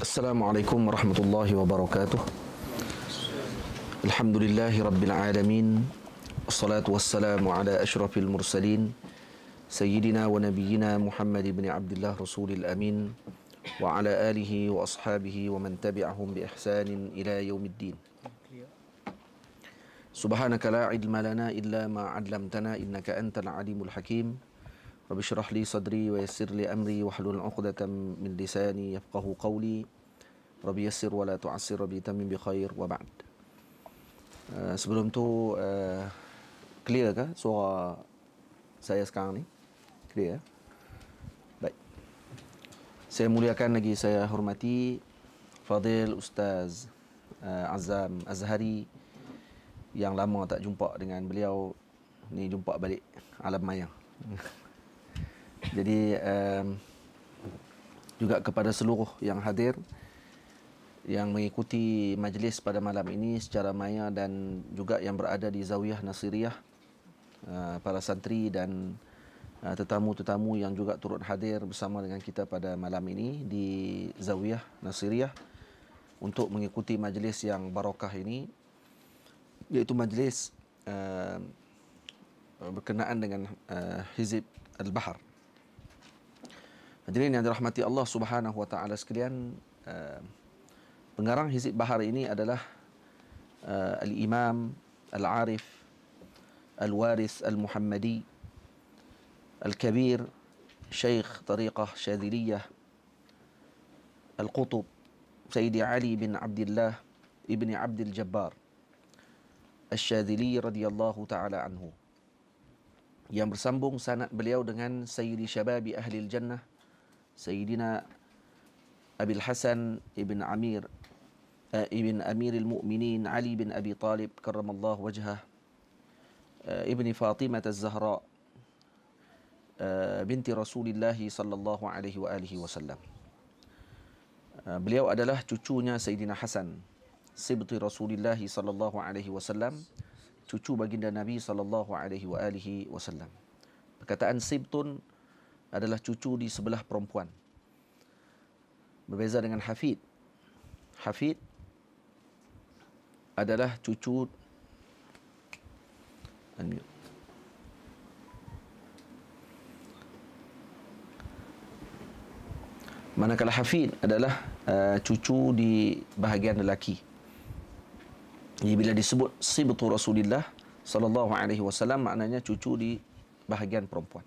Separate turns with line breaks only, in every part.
Assalamualaikum warahmatullahi wabarakatuh. Alhamdulillahi rabbil alamin. Wassalatu wassalamu ala asyrafil mursalin Sayyidina wa nabiyyina Muhammad ibn Abdullah Rasulil Amin wa ala alihi wa ashabihi wa man tabi'ahum bi ihsanin ila yaumiddin. Subhanaka la ilma lana illa ma 'allamtana innaka antal alimul hakim. Rabbi syrah li sadri wa yassir li amri wahlul 'uqdatam min lisani yafqahu qawli. Rabbi yassir wa la tu'assir, Rabbi tamim bi khair wa ba'd. Sebelum tu clear ke suara saya sekarang ni? Clear? Baik. Saya muliakan lagi, saya hormati Fadil Ustaz Azam Azhari yang lama tak jumpa dengan beliau, ni jumpa balik alam maya. Jadi juga kepada seluruh yang hadir yang mengikuti majlis pada malam ini secara maya dan juga yang berada di Zawiyah Nasiriyah, para santri dan tetamu-tetamu yang juga turut hadir bersama dengan kita pada malam ini di Zawiyah Nasiriyah untuk mengikuti majlis yang barakah ini, iaitu majlis berkenaan dengan Hizib Al-Bahar. Hadirin yang dirahmati Allah Subhanahu wa taala sekalian, pengarang Hizib Bahar ini adalah Al-Imam Al-Arif Al-Waris Al-Muhammadi Al-Kabir Syekh Tariqah Syadhiliyah Al-Qutub Sayyidi Ali bin Abdullah ibni Abdul Jabbar Al-Syadhili radhiyallahu ta'ala anhu, yang bersambung sanad beliau dengan Sayyidi Syababi Ahlil Jannah Sayyidina Abil Hasan ibn Amir ibn Amiril Mu'minin Ali bin Abi Talib karramallahu wajhah ibni Fatimah Az-Zahra binti Rasulullah sallallahu alaihi wa alihi wasallam. Beliau adalah cucunya Sayyidina Hasan, sibti Rasulullah sallallahu alaihi wasallam, cucu baginda Nabi sallallahu alaihi wa alihi wasallam. Perkataan sibtun adalah cucu di sebelah perempuan. Berbeza dengan hafid. Hafid adalah cucu manakala hafid adalah cucu di bahagian lelaki. Jadi bila disebut sibtu Rasulullah sallallahu alaihi wasallam, maknanya cucu di bahagian perempuan.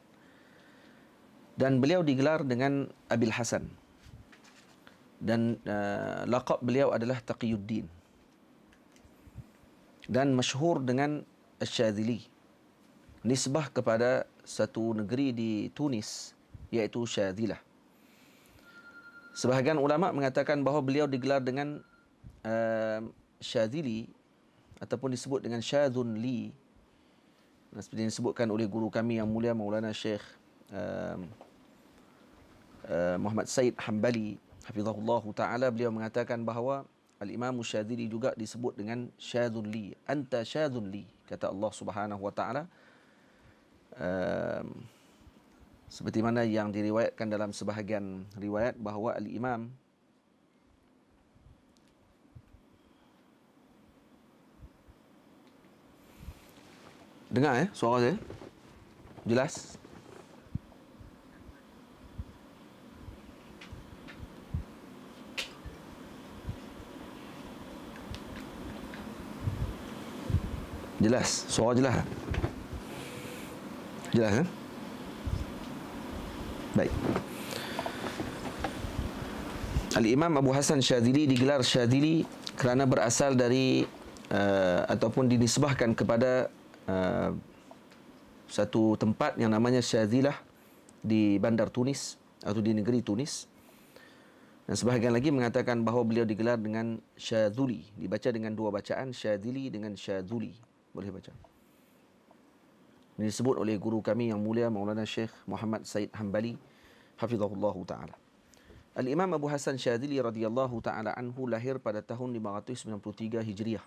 Dan beliau digelar dengan Abil Hasan, dan laqab beliau adalah Taqiyuddin, dan masyhur dengan Asy-Syadzili, nisbah kepada satu negeri di Tunis iaitu Syadhilah. Sebahagian ulama mengatakan bahawa beliau digelar dengan Syadzili ataupun disebut dengan Syadzun Li, seperti yang disebutkan oleh guru kami yang mulia Maulana Syekh Muhammad Said Hambali hafizahullahu ta'ala. Beliau mengatakan bahawa Al-Imam Syadzili juga disebut dengan Syadzun Li. Anta Syadzun Li, kata Allah Subhanahu wa ta'ala, seperti mana yang diriwayatkan dalam sebahagian riwayat bahawa Al-Imam dengar suara saya jelas? Jelas? Suara jelas? Jelas Baik. Al-Imam Abu Hasan Syadzili digelar Syadzili kerana berasal dari ataupun dinisbahkan kepada satu tempat yang namanya Syadhilah di bandar Tunis atau di negeri Tunis. Dan sebahagian lagi mengatakan bahawa beliau digelar dengan Syadzuli, dibaca dengan dua bacaan, Syadzili dengan Syadzuli, boleh baca. Ini disebut oleh guru kami yang mulia Maulana Syekh Muhammad Said Hambali hafizahullahu ta'ala. Al-Imam Abu Hasan Syadzili radhiyallahu ta'ala anhu lahir pada tahun 593 Hijriah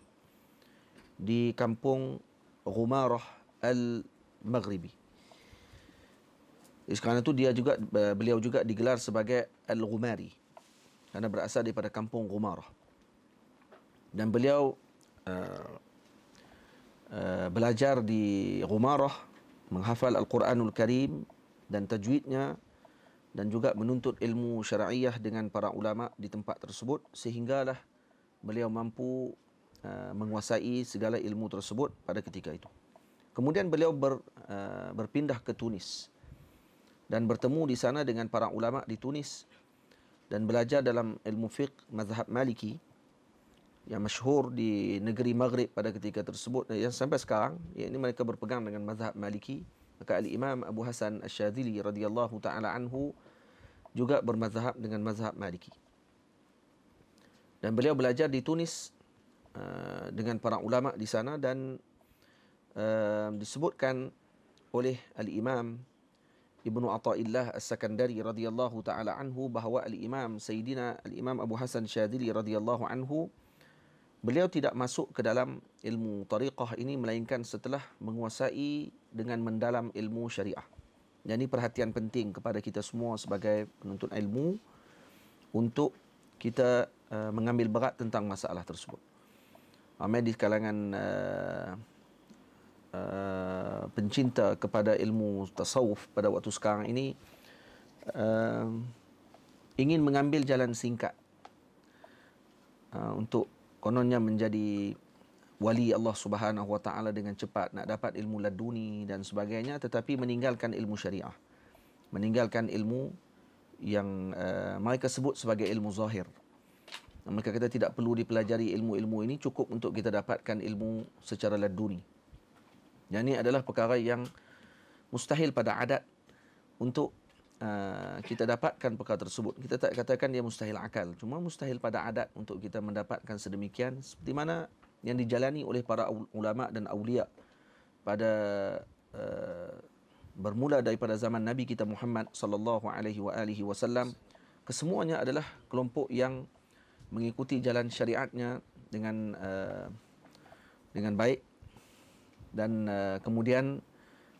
di kampung Ghumarah Al-Maghribi. Sekarang itu beliau juga digelar sebagai Al-Ghumari. kerana berasal daripada kampung Ghumarah. Dan beliau belajar di Ghumarah, menghafal Al-Quranul Karim dan tajwidnya, dan juga menuntut ilmu syar'iyah dengan para ulama di tempat tersebut, sehinggalah beliau mampu menguasai segala ilmu tersebut pada ketika itu. Kemudian beliau berpindah ke Tunis dan bertemu di sana dengan para ulama di Tunis dan belajar dalam ilmu fiqh mazhab Maliki yang masyhur di negeri Maghrib pada ketika tersebut, yang sampai sekarang, yakni mereka berpegang dengan mazhab Maliki. Maka Al-Imam Abu Hasan Asy-Syadzili radhiyallahu taala anhu juga bermazhab dengan mazhab Maliki. Dan beliau belajar di Tunis dengan para ulama di sana, dan disebutkan oleh Al-Imam Ibnu Athaillah As-Sakandari radhiyallahu taala anhu bahawa Al-Imam Sayyidina Al-Imam Abu Hasan Syadzili radhiyallahu anhu, beliau tidak masuk ke dalam ilmu tariqah ini melainkan setelah menguasai dengan mendalam ilmu syariah. Jadi perhatian penting kepada kita semua sebagai penuntut ilmu untuk kita mengambil berat tentang masalah tersebut. Ramai di kalangan pencinta kepada ilmu tasawuf pada waktu sekarang ini ingin mengambil jalan singkat untuk kononnya menjadi wali Allah Subhanahu wa taala dengan cepat, nak dapat ilmu laduni dan sebagainya, tetapi meninggalkan ilmu syariah, meninggalkan ilmu yang mereka sebut sebagai ilmu zahir. Mereka kata tidak perlu dipelajari ilmu-ilmu ini, cukup untuk kita dapatkan ilmu secara laduni. Yang ini adalah perkara yang mustahil pada adat untuk kita dapatkan perkara tersebut. Kita tak katakan dia mustahil akal, cuma mustahil pada adat untuk kita mendapatkan sedemikian, seperti mana yang dijalani oleh para ulama dan awliya pada bermula daripada zaman Nabi kita Muhammad sallallahu alaihi wasallam. Kesemuanya adalah kelompok yang mengikuti jalan syariatnya dengan baik, dan kemudian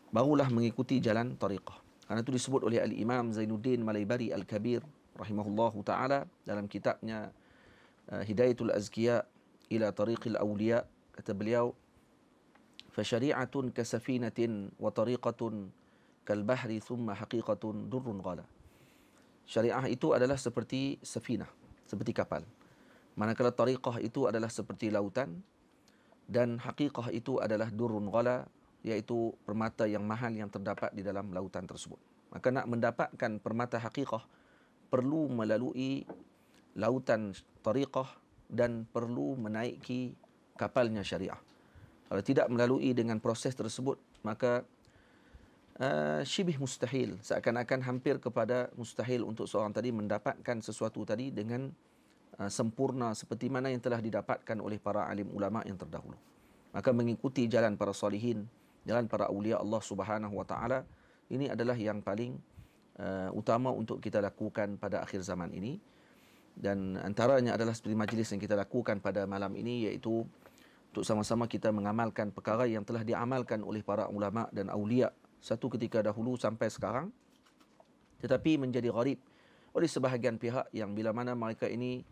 barulah mengikuti jalan tariqah. Karena itu disebut oleh Al-Imam Zainuddin Malaybari Al-Kabir rahimahullahu ta'ala dalam kitabnya Hidayatul Azkiya ila Tariqil Awliya. Kata beliau, فَشَرِيعَةٌ كَسَفِينَةٍ وَطَرِيقَةٌ كَالْبَحْرِ ثُمَّ حَقِيقَةٌ دُرٌ غَلَى. Syariah itu adalah seperti safinah, seperti kapal. Manakala tariqah itu adalah seperti lautan, dan haqiqah itu adalah durun ghala, iaitu permata yang mahal yang terdapat di dalam lautan tersebut. Maka nak mendapatkan permata haqiqah perlu melalui lautan tariqah dan perlu menaiki kapalnya syariah. Kalau tidak melalui dengan proses tersebut, maka syibih mustahil, seakan-akan hampir kepada mustahil untuk seorang tadi mendapatkan sesuatu tadi dengan sempurna seperti mana yang telah didapatkan oleh para alim ulama yang terdahulu. Maka mengikuti jalan para salihin, jalan para awliya Allah Subhanahu wa taala, ini adalah yang paling utama untuk kita lakukan pada akhir zaman ini. Dan antaranya adalah seperti majlis yang kita lakukan pada malam ini, iaitu untuk sama-sama kita mengamalkan perkara yang telah diamalkan oleh para ulama dan awliya satu ketika dahulu sampai sekarang, tetapi menjadi gharib oleh sebahagian pihak yang bila mana mereka ini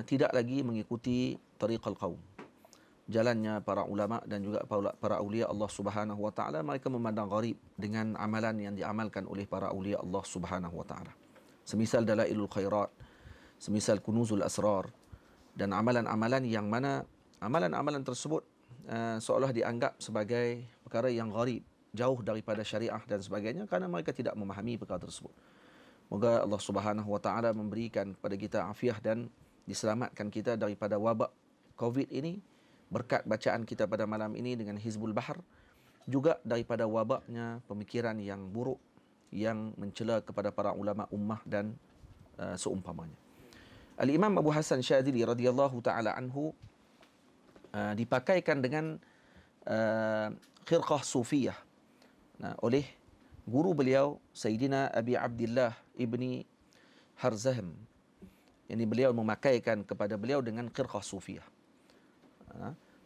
tidak lagi mengikuti tariqal qaum, jalannya para ulama dan juga para awliya Allah Subhanahu wa taala. Mereka memandang gharib dengan amalan yang diamalkan oleh para awliya Allah Subhanahu wa taala, semisal dalailul khairat, semisal kunuzul asrar, dan amalan-amalan yang mana amalan-amalan tersebut seolah dianggap sebagai perkara yang gharib, jauh daripada syariah dan sebagainya, kerana mereka tidak memahami perkara tersebut. Moga Allah Subhanahu wa taala memberikan kepada kita afiah dan diselamatkan kita daripada wabak COVID ini, berkat bacaan kita pada malam ini dengan Hizbul Bahar, juga daripada wabaknya pemikiran yang buruk yang mencela kepada para ulama ummah dan seumpamanya. Al-Imam Abu Hasan Syadzili radhiyallahu taala anhu dipakaikan dengan khirqah sufiyah oleh guru beliau Sayyidina Abi Abdillah Ibni Harzahm. Yang beliau memakaikan kepada beliau dengan khirqah sufiyah.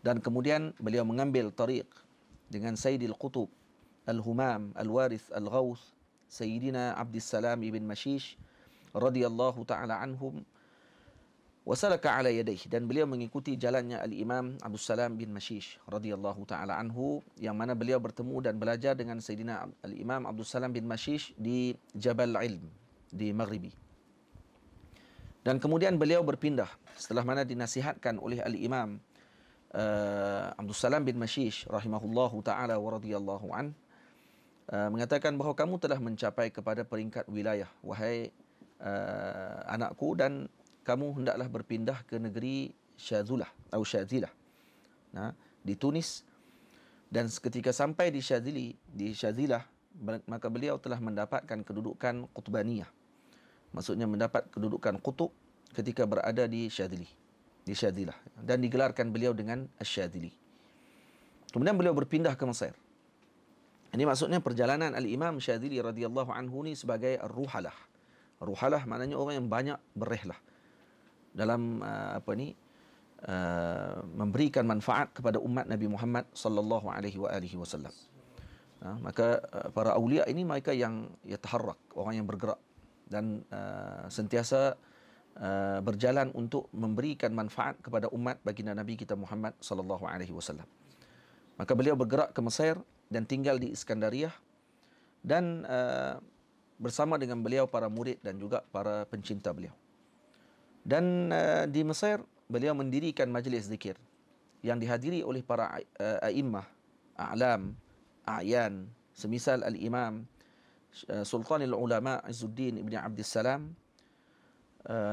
Dan kemudian beliau mengambil tariq dengan Sayyidil Qutub Al-Humam Al-Warith Al-Ghawth Sayyidina Abdissalam Ibn Mashish radhiyallahu taala anhum wa salaka ala yadayhi, dan beliau mengikuti jalannya al-Imam Abdus Salam bin Mashish radhiyallahu taala anhu, yang mana beliau bertemu dan belajar dengan Sayyidina al-Imam Abdus Salam bin Mashish di Jabal Ilm di Maghribi. Dan kemudian beliau berpindah setelah mana dinasihatkan oleh al-Imam Abdus Salam bin Mashish rahimahullahu taala wa radhiyallahu an, mengatakan bahawa kamu telah mencapai kepada peringkat wilayah, wahai anakku, dan kamu hendaklah berpindah ke negeri Syadzulah atau Syadzilah, di Tunis. Dan ketika sampai di Syadzilah, maka beliau telah mendapatkan kedudukan Qutbaniyah. Maksudnya mendapat kedudukan Qutub ketika berada di Syadzilah, dan digelarkan beliau dengan Asy-Syadzili. Kemudian beliau berpindah ke Mesir. Ini maksudnya perjalanan al-Imam Syadzili radhiyallahu anhu ni sebagai ruhalah. Ruhalah maknanya orang yang banyak berrihlah dalam memberikan manfaat kepada umat Nabi Muhammad sallallahu alaihi wasallam. Maka para aulia ini mereka yang yataharrak, orang yang bergerak dan sentiasa berjalan untuk memberikan manfaat kepada umat baginda Nabi kita Muhammad sallallahu alaihi wasallam. Maka beliau bergerak ke Mesir dan tinggal di Iskandariah, dan bersama dengan beliau para murid dan juga para pencinta beliau. Dan di Mesir beliau mendirikan majlis zikir yang dihadiri oleh para a'immah, a'lam, a'yan, semisal al-Imam Sultanul Ulama Izzuddin Ibn Abdus Salam,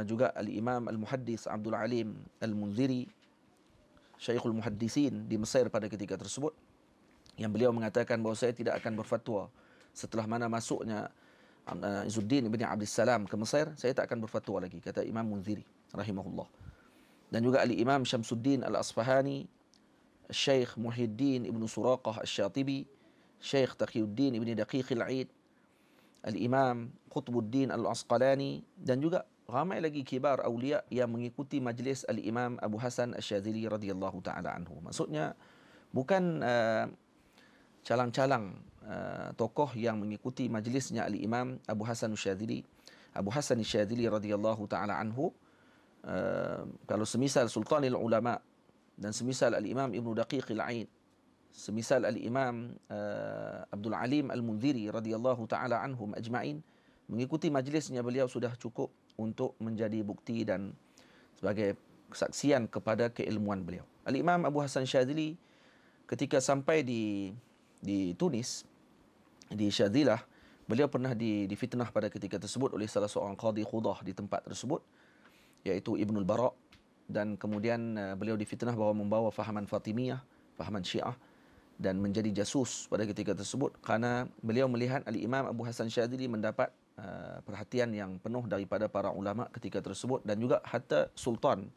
juga al-Imam al-Muhaddis Abdul Alim al-Munziri, Syekhul Muhaddisin di Mesir pada ketika tersebut, yang beliau mengatakan bahawa saya tidak akan berfatwa setelah mana masuknya Izzuddin Ibn Abdus Salam ke Mesir, saya tak akan berfatwa lagi, kata Imam Munziri rahimahullah. Dan juga al-Imam Syamsuddin al-Asfahani, Syekh Muhyiddin Ibn Suraqah al-Syatibi, Syekh Taqiyuddin Ibn Daqiq al-Aid, al-Imam Qutbuddin al-Asqalani, dan juga ramai lagi kibar awliya yang mengikuti majlis al-Imam Abu Hasan Asy-Syadzili radhiyallahu taala anhu. Maksudnya bukan calang-calang tokoh yang mengikuti majlisnya al-Imam Abu Hasan Asy-Syadzili. Abu Hasan Asy-Syadzili radhiyallahu taala anhu, kalau semisal Sultanul Ulama dan semisal al-Imam Ibn Daqiq al-Aid, semisal al-Imam Abdul Alim al-Munziri radhiyallahu taala anhum ajma'in, mengikuti majlisnya beliau sudah cukup untuk menjadi bukti dan sebagai kesaksian kepada keilmuan beliau. Al-Imam Abu Hasan Syadzili ketika sampai di Tunis, di Syadzilah, beliau pernah difitnah pada ketika tersebut oleh salah seorang qadhi qudah di tempat tersebut, iaitu Ibnul Bara', dan kemudian beliau difitnah bahawa membawa fahaman Fatimiyah, fahaman Syiah, dan menjadi jasus pada ketika tersebut, kerana beliau melihat al-Imam Abu Hasan Syadzili mendapat perhatian yang penuh daripada para ulama ketika tersebut, dan juga hatta sultan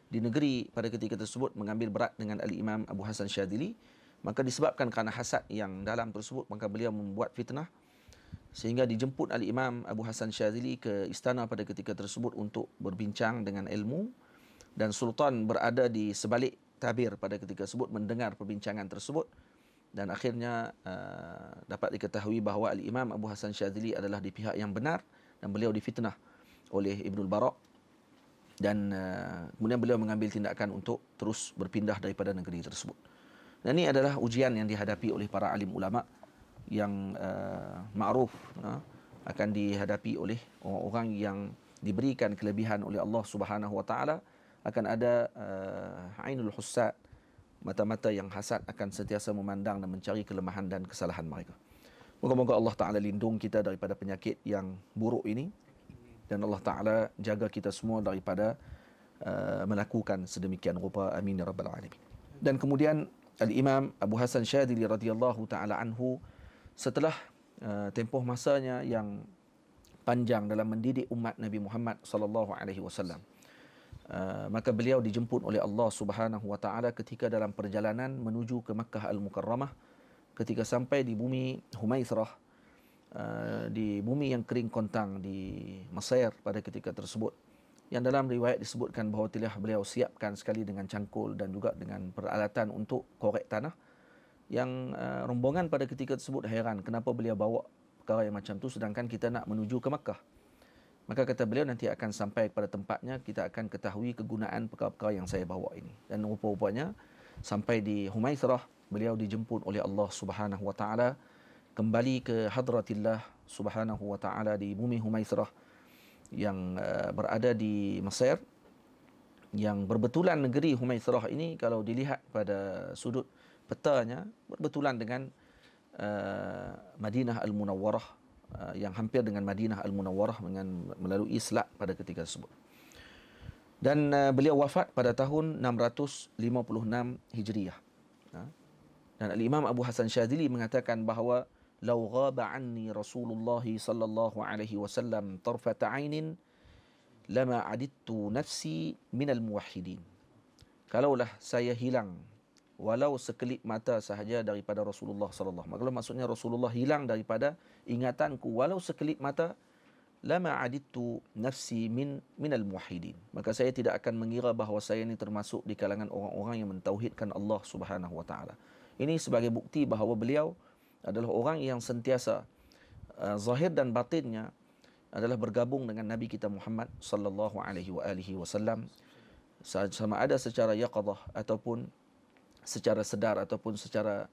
di negeri pada ketika tersebut mengambil berat dengan al-Imam Abu Hasan Syadzili. Maka disebabkan kerana hasad yang dalam tersebut, maka beliau membuat fitnah sehingga dijemput al-Imam Abu Hasan Syadzili ke istana pada ketika tersebut untuk berbincang dengan ilmu, dan sultan berada di sebalik tabir pada ketika tersebut mendengar perbincangan tersebut. Dan akhirnya dapat diketahui bahawa al-Imam Abu Hasan Syadzili adalah di pihak yang benar, dan beliau difitnah oleh Ibnul Bara', dan kemudian beliau mengambil tindakan untuk terus berpindah daripada negeri tersebut. Dan ini adalah ujian yang dihadapi oleh para alim ulama yang ma'ruf, akan dihadapi oleh orang-orang yang diberikan kelebihan oleh Allah Subhanahu wa taala. Akan ada ainul hussad, mata-mata yang hasad akan sentiasa memandang dan mencari kelemahan dan kesalahan mereka. Moga-moga Allah Ta'ala lindung kita daripada penyakit yang buruk ini, dan Allah Ta'ala jaga kita semua daripada melakukan sedemikian rupa. Amin ya rabbal alamin. Dan kemudian al-Imam Abu Hasan Syadzili radhiyallahu ta'ala anhu, setelah tempoh masanya yang panjang dalam mendidik umat Nabi Muhammad sallallahu alaihi wasallam, maka beliau dijemput oleh Allah Subhanahu wa taala ketika dalam perjalanan menuju ke Makkah Al-Mukarramah. Ketika sampai di bumi Humaithrah, di bumi yang kering kontang di Mesir pada ketika tersebut, yang dalam riwayat disebutkan bahawa telah beliau siapkan sekali dengan cangkul dan juga dengan peralatan untuk korek tanah, yang rombongan pada ketika tersebut heran kenapa beliau bawa perkara yang macam tu sedangkan kita nak menuju ke Makkah. Maka kata beliau, nanti akan sampai kepada tempatnya, kita akan ketahui kegunaan perkara-perkara yang saya bawa ini. Dan rupa-rupanya sampai di Humaithrah, beliau dijemput oleh Allah Subhanahu wa taala kembali ke hadratillah Subhanahu wa taala di bumi Humaithrah yang berada di Mesir, yang berbetulan negeri Humaithrah ini kalau dilihat pada sudut petanya berbetulan dengan Madinah Al-Munawwarah, yang hampir dengan Madinah Al-Munawwarah dengan melalui Selat pada ketika tersebut. Dan beliau wafat pada tahun 656 Hijriah. Dan Al-Imam Abu Hasan Syadzili mengatakan bahawa lau ghaba anni Rasulullah sallallahu alaihi wasallam tarfata ainin lama adittu nafsi minal muwahhidin. Kalaulah saya hilang walau sekelip mata sahaja daripada Rasulullah sallallahu alaihi wasallam, maksudnya Rasulullah hilang daripada ingatanku walau sekelip mata, lama adittu nafsi minal muwahhidin, maka saya tidak akan mengira bahawa saya ini termasuk di kalangan orang-orang yang mentauhidkan Allah Subhanahu wa taala. Ini sebagai bukti bahawa beliau adalah orang yang sentiasa zahir dan batinnya adalah bergabung dengan Nabi kita Muhammad sallallahu alaihi wasallam, sama ada secara yaqadah ataupun secara sedar ataupun secara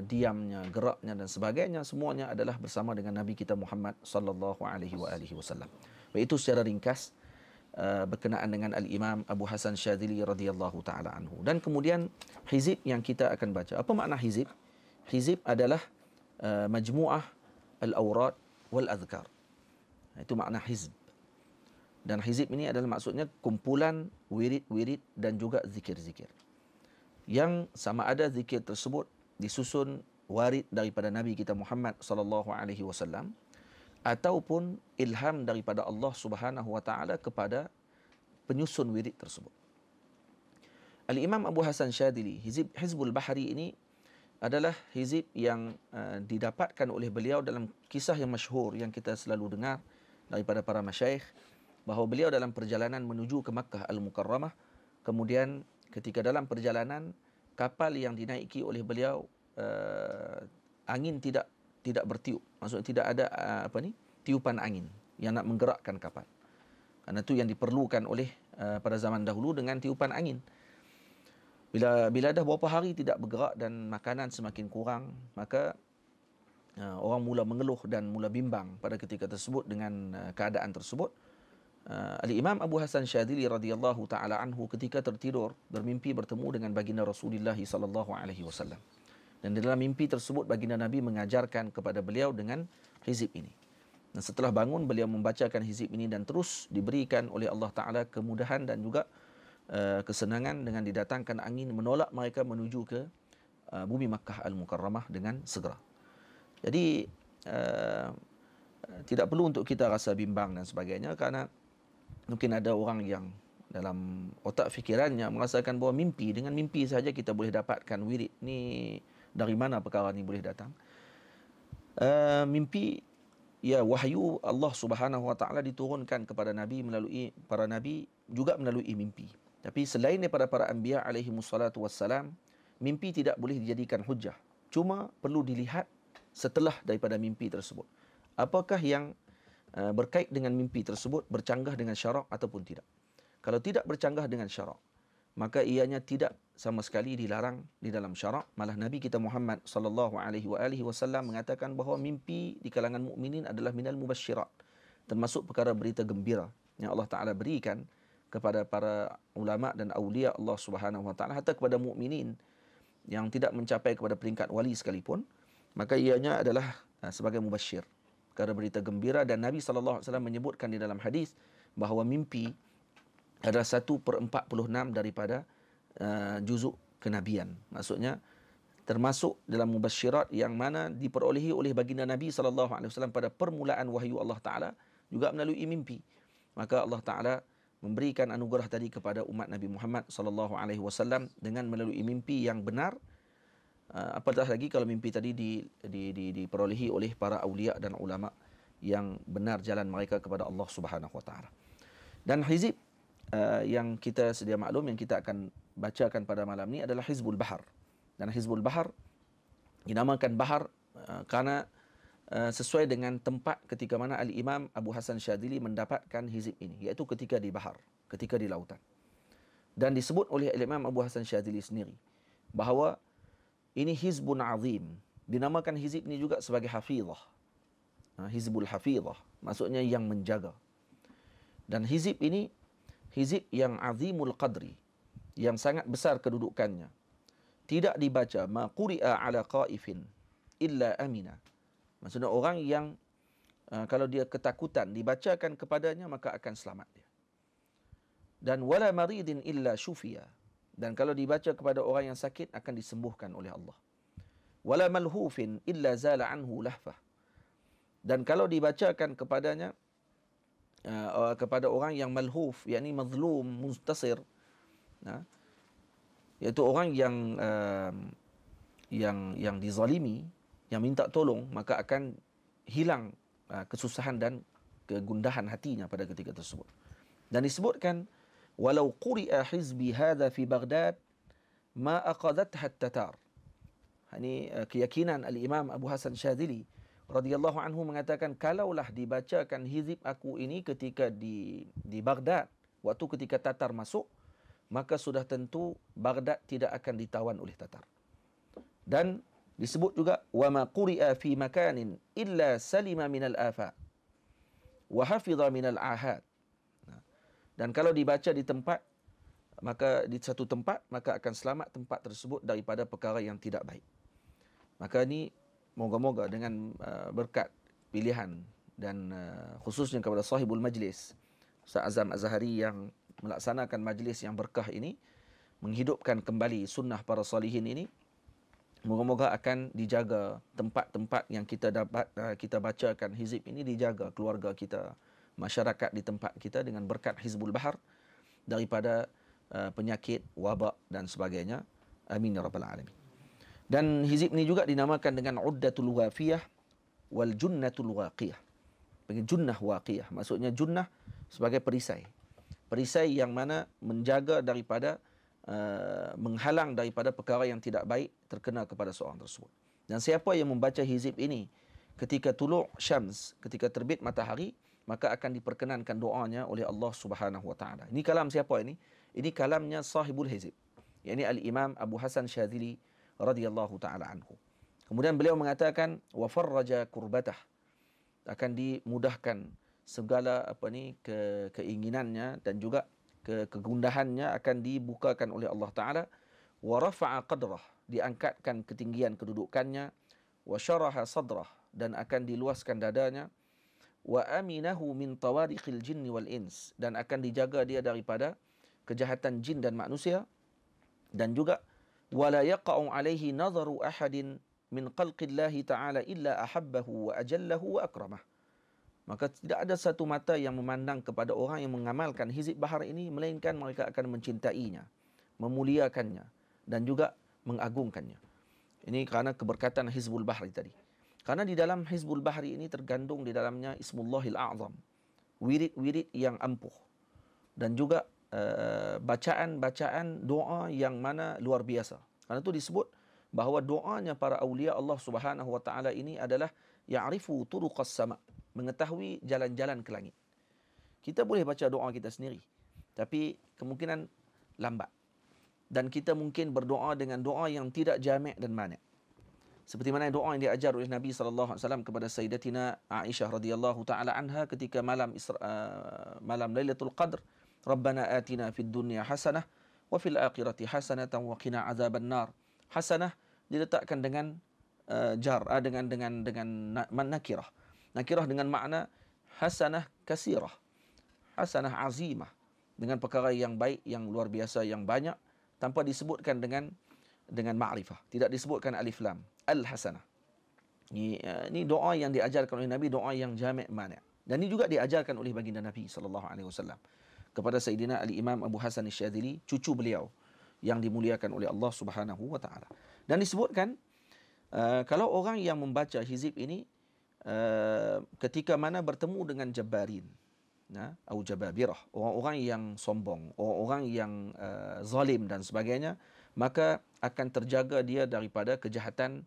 diamnya, geraknya dan sebagainya, semuanya adalah bersama dengan Nabi kita Muhammad sallallahu alaihi wasallam. Itu secara ringkas berkenaan dengan Al-Imam Abu Hasan Syadzili radhiyallahu taala anhu. Dan kemudian hizib yang kita akan baca. Apa makna hizib? Hizib adalah majmu'ah al-awrad wal adhkar. Itu makna hizb. Dan hizib ini adalah maksudnya kumpulan wirid-wirid dan juga zikir-zikir. Yang sama ada zikir tersebut disusun warid daripada Nabi kita Muhammad sallallahu alaihi wasallam ataupun ilham daripada Allah Subhanahu wa taala kepada penyusun wirid tersebut. Al-Imam Abu Hasan Syadzili, Hizbul Bahri ini adalah hizib yang didapatkan oleh beliau dalam kisah yang masyhur yang kita selalu dengar daripada para masyayikh, bahawa beliau dalam perjalanan menuju ke Makkah Al-Mukarramah, kemudian ketika dalam perjalanan kapal yang dinaiki oleh beliau angin tidak bertiup, maksudnya tidak ada tiupan angin yang nak menggerakkan kapal. Karena itu yang diperlukan oleh pada zaman dahulu dengan tiupan angin. Bila dah beberapa hari tidak bergerak dan makanan semakin kurang, maka orang mula mengeluh dan mula bimbang pada ketika tersebut dengan keadaan tersebut. Al-Imam Abu Hasan Syadzili radhiyallahu taala anhu ketika tertidur bermimpi bertemu dengan baginda Rasulullah sallallahu alaihi wasallam. Dan dalam mimpi tersebut baginda Nabi mengajarkan kepada beliau dengan hizib ini. Dan setelah bangun beliau membacakan hizib ini dan terus diberikan oleh Allah taala kemudahan dan juga kesenangan dengan didatangkan angin menolak mereka menuju ke bumi Makkah Al-Mukarramah dengan segera. Jadi tidak perlu untuk kita rasa bimbang dan sebagainya, kerana mungkin ada orang yang dalam otak fikirannya merasakan bahawa dengan mimpi saja kita boleh dapatkan wirid. Ni dari mana perkara ni boleh datang? Mimpi, ya, wahyu Allah Subhanahu wa taala diturunkan kepada Nabi melalui para Nabi, juga melalui mimpi. Tapi selain daripada para anbiya alaihi wassalatu wassalam, mimpi tidak boleh dijadikan hujah. Cuma perlu dilihat setelah daripada mimpi tersebut, apakah yang berkait dengan mimpi tersebut bercanggah dengan syarak ataupun tidak. Kalau tidak bercanggah dengan syarak, maka ianya tidak sama sekali dilarang di dalam syarak. Malah Nabi kita Muhammad sallallahu alaihi wasallam mengatakan bahawa mimpi di kalangan mukminin adalah minal mubasysyirat, termasuk perkara berita gembira yang Allah Taala berikan kepada para ulama dan aulia Allah Subhanahu wa taala, hatta kepada mukminin yang tidak mencapai kepada peringkat wali sekalipun, maka ianya adalah sebagai mubasyir, perkara berita gembira. Dan Nabi sallallahu alaihi wasallam menyebutkan di dalam hadis bahawa mimpi adalah 1/46 daripada juzuk kenabian. Maksudnya termasuk dalam mubasyirat yang mana diperolehi oleh baginda Nabi sallallahu alaihi wasallam pada permulaan wahyu Allah Taala, juga melalui mimpi. Maka Allah Taala memberikan anugerah tadi kepada umat Nabi Muhammad sallallahu alaihi wasallam dengan melalui mimpi yang benar. Apatah lagi kalau mimpi tadi diperolehi oleh para aulia dan ulama yang benar jalan mereka kepada Allah Subhanahu wa taala. Dan hizib yang kita sedia maklum yang kita akan bacakan pada malam ni adalah Hizbul Bahar. Dan Hizbul Bahar dinamakan Bahar kerana sesuai dengan tempat ketika mana Al-Imam Abu Hasan Syadzili mendapatkan hizib ini, iaitu ketika di bahar, ketika di lautan. Dan disebut oleh Al-Imam Abu Hasan Syadzili sendiri bahawa ini hizbun azim. Dinamakan hizib ini juga sebagai hafizah. Hizbul hafizah, maksudnya yang menjaga. Dan hizib ini hizib yang azimul qadri, yang sangat besar kedudukannya. Tidak dibaca ma quri'a ala qaifin illa amina. Maksudnya orang yang kalau dia ketakutan dibacakan kepadanya maka akan selamat dia. Dan wala maridin illa syufiya. Dan kalau dibaca kepada orang yang sakit akan disembuhkan oleh Allah. Wala malhufin illa zala anhu lahfah. Dan kalau dibacakan kepadanya kepada orang yang malhuf, yakni mazlum, mustasir, iaitu orang yang dizalimi, yang minta tolong, maka akan hilang kesusahan dan kegundahan hatinya pada ketika tersebut. Dan disebutkan walau quri'a hizbi hadha fi Baghdad ma aqadatha at-tatar. Ini keyakinan Al-Imam Abu Hasan Syadzili radhiyallahu anhu mengatakan, kalaulah dibacakan hizib aku ini ketika di Baghdad, waktu ketika Tatar masuk, maka sudah tentu Baghdad tidak akan ditawan oleh Tatar. Dan disebut juga wa ma quri'a fi makanin illa salima minal afa wa hafidha minal ahad. Dan kalau dibaca di tempat, maka di satu tempat, maka akan selamat tempat tersebut daripada perkara yang tidak baik. Maka ini moga-moga dengan berkat pilihan dan khususnya kepada sahibul majlis Ustaz Azam Azhari yang melaksanakan majlis yang berkah ini, menghidupkan kembali sunnah para salihin ini, moga-moga akan dijaga tempat-tempat yang kita dapat kita bacakan hizib ini, dijaga keluarga kita, masyarakat di tempat kita dengan berkat Hizbul Bahar daripada penyakit, wabak dan sebagainya. Amin ya rabbal alamin. Dan hizib ini juga dinamakan dengan Uddatul Wafiyah wal Junnatul Waqiyah. Junnah waqiyah, maksudnya junnah sebagai perisai. Perisai yang mana menjaga daripada menghalang daripada perkara yang tidak baik terkena kepada seorang tersebut. Dan siapa yang membaca hizib ini ketika tulu' syams, ketika terbit matahari, maka akan diperkenankan doanya oleh Allah Subhanahu wa taala. Ini kalam siapa ini? Ini kalamnya sahibul hizib, yakni Al-Imam Abu Hasan Syadzili radhiyallahu taala anhu. Kemudian beliau mengatakan wa farraja kurbatah, akan dimudahkan segala keinginannya dan juga kegundahannya akan dibukakan oleh Allah taala. Wa rafa'a qadrah, diangkatkan ketinggian kedudukannya. Wa syaraha sadrah, dan akan diluaskan dadanya. Wa aminahu min tawariqil jinni wal ins, dan akan dijaga dia daripada kejahatan jin dan manusia. Dan juga wala yaqa'u alaihi nazaru ahadin min khalqillahi ta'ala illa ahabbahu wa ajallahu wa akramah. Maka tidak ada satu mata yang memandang kepada orang yang mengamalkan hizib bahar ini, melainkan mereka akan mencintainya, memuliakannya dan juga mengagungkannya. Ini kerana keberkatan Hizbul Bahri tadi. Karena di dalam Hizbul Bahri ini tergandung di dalamnya Ismullahil A'zam, wirid-wirid yang ampuh, dan juga bacaan-bacaan doa yang mana luar biasa. Karena itu disebut bahawa doanya para awliya Allah Subhanahu wa taala ini adalah ya'rifu turuqas sama', mengetahui jalan-jalan ke langit. Kita boleh baca doa kita sendiri, tapi kemungkinan lambat. Dan kita mungkin berdoa dengan doa yang tidak jami' dan mani'. Seperti mana doa yang diajar oleh Nabi sallallahu alaihi wasallam kepada Sayyidatina Aisyah radhiyallahu taala anha ketika malam Lailatul Qadr, Rabbana atina fid dunya hasanah wa fil akhirati hasanatan wa qina azaban nar. Hasanah diletakkan dengan dengan nakirah. Nakirah dengan makna hasanah kasirah, hasanah azimah, dengan perkara yang baik, yang luar biasa, yang banyak, tanpa disebutkan dengan ma'rifah. Tidak disebutkan alif lam. Al-hasanah. Ini doa yang diajarkan oleh Nabi, doa yang jami' mani'. Dan ini juga diajarkan oleh baginda Nabi sallallahu alaihi wasallam kepada Sayyidina Al-Imam Abu Hasan Syadzili, cucu beliau yang dimuliakan oleh Allah Subhanahu wa taala. Dan disebutkan kalau orang yang membaca hizib ini ketika mana bertemu dengan jabbarin, atau jababirah, orang-orang yang sombong, orang-orang yang zalim dan sebagainya, maka akan terjaga dia daripada kejahatan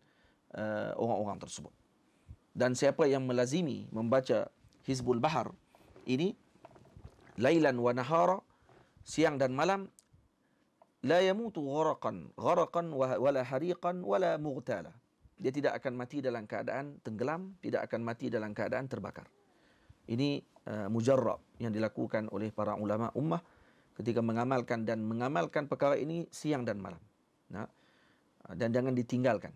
orang-orang tersebut. Dan siapa yang melazimi membaca Hizbul Bahar ini lailan wa nahara, siang dan malam, la yamutu gharaqan wala hariqan wala mughtala. Dia tidak akan mati dalam keadaan tenggelam, tidak akan mati dalam keadaan terbakar. Ini mujarrab yang dilakukan oleh para ulama ummah ketika mengamalkan perkara ini siang dan malam. Nah, dan jangan ditinggalkan.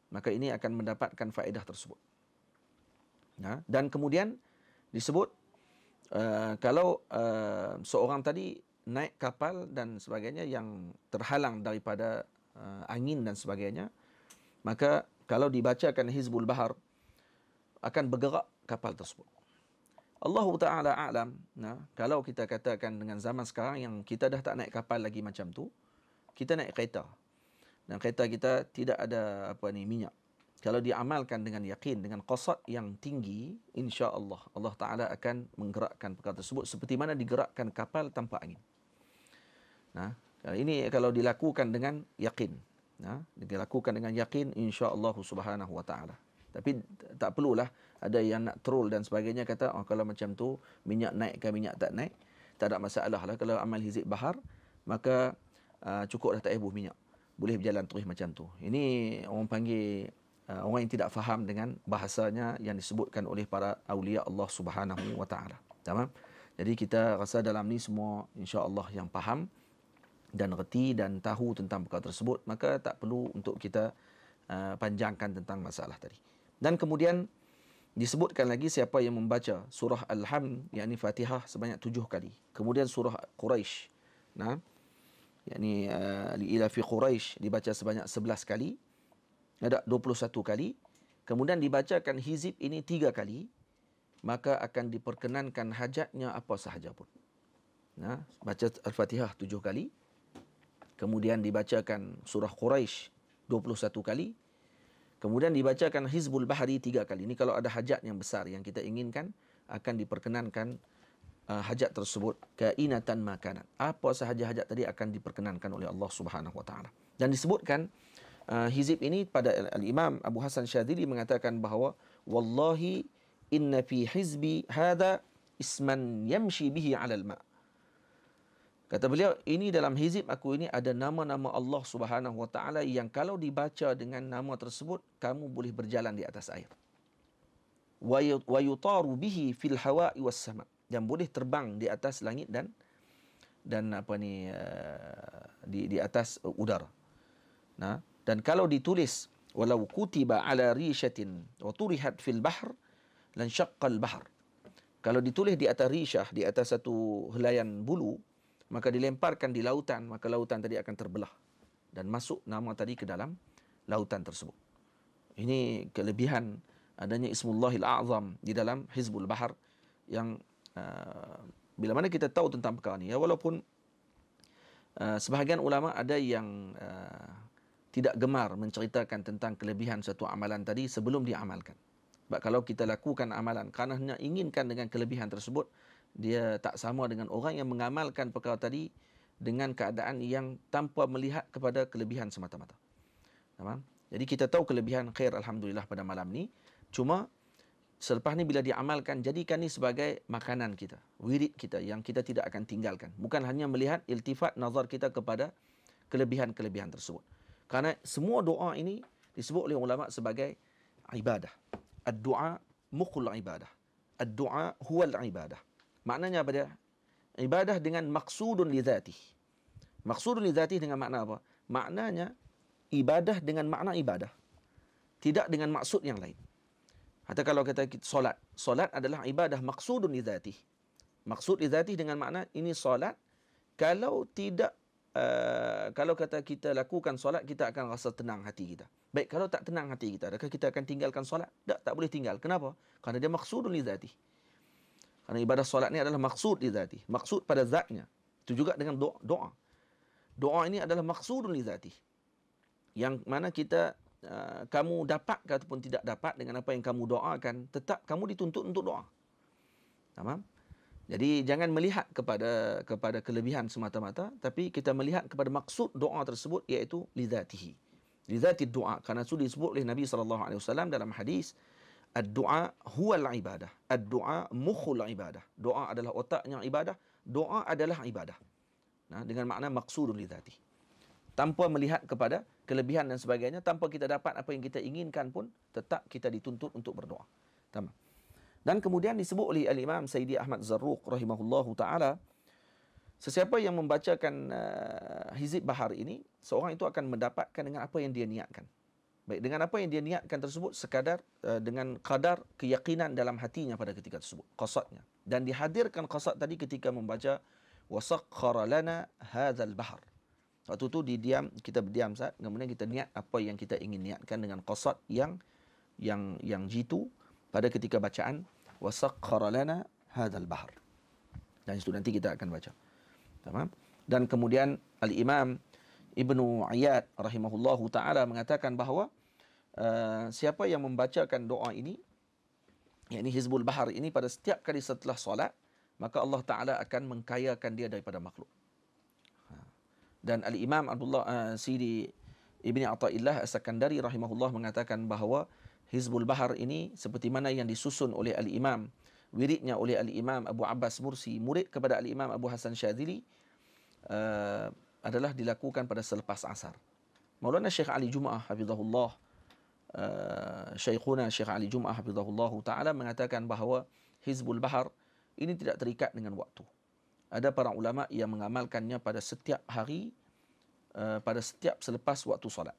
Maka ini akan mendapatkan faedah tersebut. Nah, dan kemudian disebut kalau seorang tadi naik kapal dan sebagainya yang terhalang daripada angin dan sebagainya, maka kalau dibacakan Hizbul Bahar akan bergerak kapal tersebut. Allah Ta'ala a'lam. Nah, kalau kita katakan dengan zaman sekarang yang kita dah tak naik kapal lagi macam tu, kita naik kereta. Dan kereta kita tidak ada minyak. Kalau diamalkan dengan yakin, dengan qasad yang tinggi, insya-Allah Allah Ta'ala akan menggerakkan perkara tersebut seperti mana digerakkan kapal tanpa angin. Nah, ini kalau dilakukan dengan yakin. Nah, dilakukan dengan yakin, insya-Allah Subhanahu wa Ta'ala. Tapi tak perlulah ada yang nak troll dan sebagainya kata, kalau macam tu minyak naik ke minyak tak naik, tak ada masalah lah. Kalau amal Hizb Bahar, maka cukup dah tak payah minyak. Boleh berjalan terus macam tu. Ini orang panggil orang yang tidak faham dengan bahasanya yang disebutkan oleh para awliya Allah Subhanahu wa Ta'ala. Tamam? Jadi kita rasa dalam ni semua insya-Allah yang faham dan reti dan tahu tentang perkara tersebut, maka tak perlu untuk kita panjangkan tentang masalah tadi. Dan kemudian disebutkan lagi siapa yang membaca surah Al-Hamd, yakni Fatihah sebanyak 7 kali. Kemudian surah Quraisy, nah, yakni ila fi Quraisy dibaca sebanyak 11 kali. Ada 21 kali. Kemudian dibacakan hizib ini 3 kali, maka akan diperkenankan hajatnya apa sahaja pun. Nah, baca Al-Fatihah 7 kali. Kemudian dibacakan surah Quraisy 21 kali. Kemudian dibacakan Hizbul Bahari 3 kali. Ini kalau ada hajat yang besar yang kita inginkan, akan diperkenankan hajat tersebut kainatan makanat. Apa sahaja hajat tadi akan diperkenankan oleh Allah Subhanahu wa Ta'ala. Dan disebutkan hizib ini pada Al-Imam Abu Hasan Syadzili mengatakan bahawa wallahi inna fi hizbi hadha isman yamshi bihi 'alal ma'. Kata beliau, ini dalam hizib aku ini ada nama-nama Allah Subhanahu wa Ta'ala yang kalau dibaca dengan nama tersebut, kamu boleh berjalan di atas air. Wa yutaru bihi fil hawa'i was sama', dan boleh terbang di atas langit dan di atas udara. Nah, dan kalau ditulis walau kutiba ala rishatin wa turihat fil bahr lan syaqqal bahr. Kalau ditulis di atas rishah, di atas satu helaian bulu, maka dilemparkan di lautan, maka lautan tadi akan terbelah dan masuk nama tadi ke dalam lautan tersebut. Ini kelebihan adanya Ismullahil A'zam di dalam Hizbul Bahar yang bila mana kita tahu tentang perkara ini, ya, walaupun sebahagian ulama ada yang tidak gemar menceritakan tentang kelebihan satu amalan tadi sebelum diamalkan. Sebab kalau kita lakukan amalan kerana hanya inginkan dengan kelebihan tersebut, dia tak sama dengan orang yang mengamalkan perkara tadi dengan keadaan yang tanpa melihat kepada kelebihan semata-mata. Tamam? Jadi kita tahu kelebihan khair alhamdulillah pada malam ni. Cuma selepas ni bila diamalkan, jadikan ni sebagai makanan kita, wirid kita yang kita tidak akan tinggalkan. Bukan hanya melihat iltifat nazar kita kepada kelebihan-kelebihan tersebut. Karena semua doa ini disebut oleh ulama sebagai ibadah. Ad-du'a muqul ibadah. Ad-du'a huwal ibadah. Maknanya apa dia? Ibadah dengan maksudun li dzatih. Maksudun li dzatih dengan makna apa? Maknanya ibadah dengan makna ibadah, tidak dengan maksud yang lain. Atau kalau kata solat, solat adalah ibadah maksudun li dzatih. Maksud li dzatih dengan makna ini solat. Kalau tidak kalau kata kita lakukan solat, kita akan rasa tenang hati kita. Baik, kalau tak tenang hati kita, adakah kita akan tinggalkan solat? Tak boleh tinggal. Kenapa? Kerana dia maksudun li dzatih. Kerana ibadah solat ni adalah maksud li dzatih, maksud pada zatnya. Itu juga dengan doa. Doa ini adalah maksudun li dzatih. Yang mana kita kamu dapat ataupun tidak dapat dengan apa yang kamu doakan, tetap kamu dituntut untuk doa. Tamam? Jadi jangan melihat kepada kelebihan semata-mata, tapi kita melihat kepada maksud doa tersebut, iaitu li dzatihi. Li dzatid doa. Karena sudah disebut oleh Nabi sallallahu alaihi wasallam dalam hadis, Ad-du'a huwal ibadah. Ad-du'a mukhul ibadah. Doa adalah otaknya ibadah. Doa adalah ibadah. Nah, dengan makna maqsudun li dzati. Tanpa melihat kepada kelebihan dan sebagainya, tanpa kita dapat apa yang kita inginkan pun, tetap kita dituntut untuk berdoa. Tamam. Dan kemudian disebut oleh Al-Imam Sayyidi Ahmad Zarruq rahimahullahu ta'ala, sesiapa yang membacakan Hizib Bahar ini, seorang itu akan mendapatkan dengan apa yang dia niatkan. Baik, dengan apa yang dia niatkan tersebut, sekadar dengan kadar keyakinan dalam hatinya pada ketika tersebut, qasadnya. Dan dihadirkan qasad tadi ketika membaca wasakhkhara lana hadzal bahr. Waktu tu kita berdiam saat, kemudian kita niat apa yang kita ingin niatkan dengan qasad yang jitu pada ketika bacaan wasakhkhara lana hadzal bahr. Dan itu nanti kita akan baca. Tamam? Dan kemudian Al-Imam Ibnu Iyad rahimahullahu taala mengatakan bahawa siapa yang membacakan doa ini, yakni Hizbul Bahar ini pada setiap kali setelah solat, maka Allah Taala akan mengkayakan dia daripada makhluk. Dan Al-Imam Abdullah Sidi Ibni Athaillah As-Sakandari rahimahullah mengatakan bahawa Hizbul Bahar ini seperti mana yang disusun oleh Al-Imam, wiridnya oleh Al-Imam Abu Abbas Mursi, murid kepada Al-Imam Abu Hasan Syadzili, adalah dilakukan pada selepas asar. Maulana Syekh Ali Jum'ah hafizahullah, Syekhuna Syekh Ali Jum'ah hafizahullah ta'ala mengatakan bahawa Hizbul Bahar ini tidak terikat dengan waktu. Ada para ulama yang mengamalkannya pada setiap hari, pada setiap selepas waktu solat.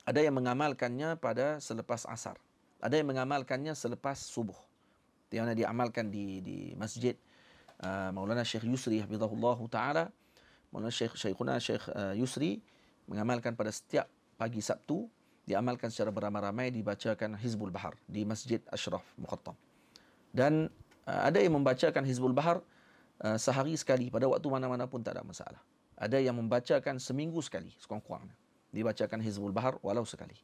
Ada yang mengamalkannya pada selepas asar. Ada yang mengamalkannya selepas subuh. Yang diamalkan di masjid Maulana Syekh Yusri hafizahullah ta'ala. Maulana Syekhuna Syekh Yusri mengamalkan pada setiap pagi Sabtu, diamalkan secara beramai-ramai, dibacakan Hizbul Bahar di Masjid Ashraf Muqattam. Dan ada yang membacakan Hizbul Bahar sehari sekali, pada waktu mana-mana pun tak ada masalah. Ada yang membacakan seminggu sekali, sekurang-kurangnya dibacakan Hizbul Bahar walau sekali.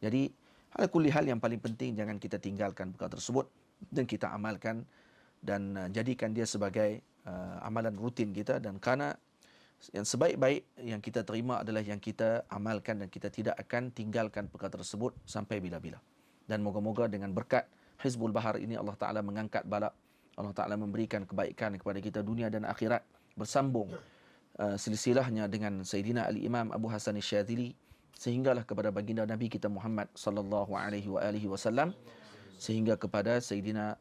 Jadi ala kulli hal, yang paling penting jangan kita tinggalkan perkara tersebut dan kita amalkan dan jadikan dia sebagai amalan rutin kita. Dan kerana yang sebaik-baik yang kita terima adalah yang kita amalkan, dan kita tidak akan tinggalkan perkara tersebut sampai bila-bila. Dan moga-moga dengan berkat Hizbul Bahar ini Allah Ta'ala mengangkat bala, Allah Ta'ala memberikan kebaikan kepada kita dunia dan akhirat, bersambung silsilahnya dengan Sayyidina Al-Imam Abu Hasan Syadzili sehinggalah kepada baginda Nabi kita Muhammad sallallahu alaihi wasallam, sehingga kepada Sayyidina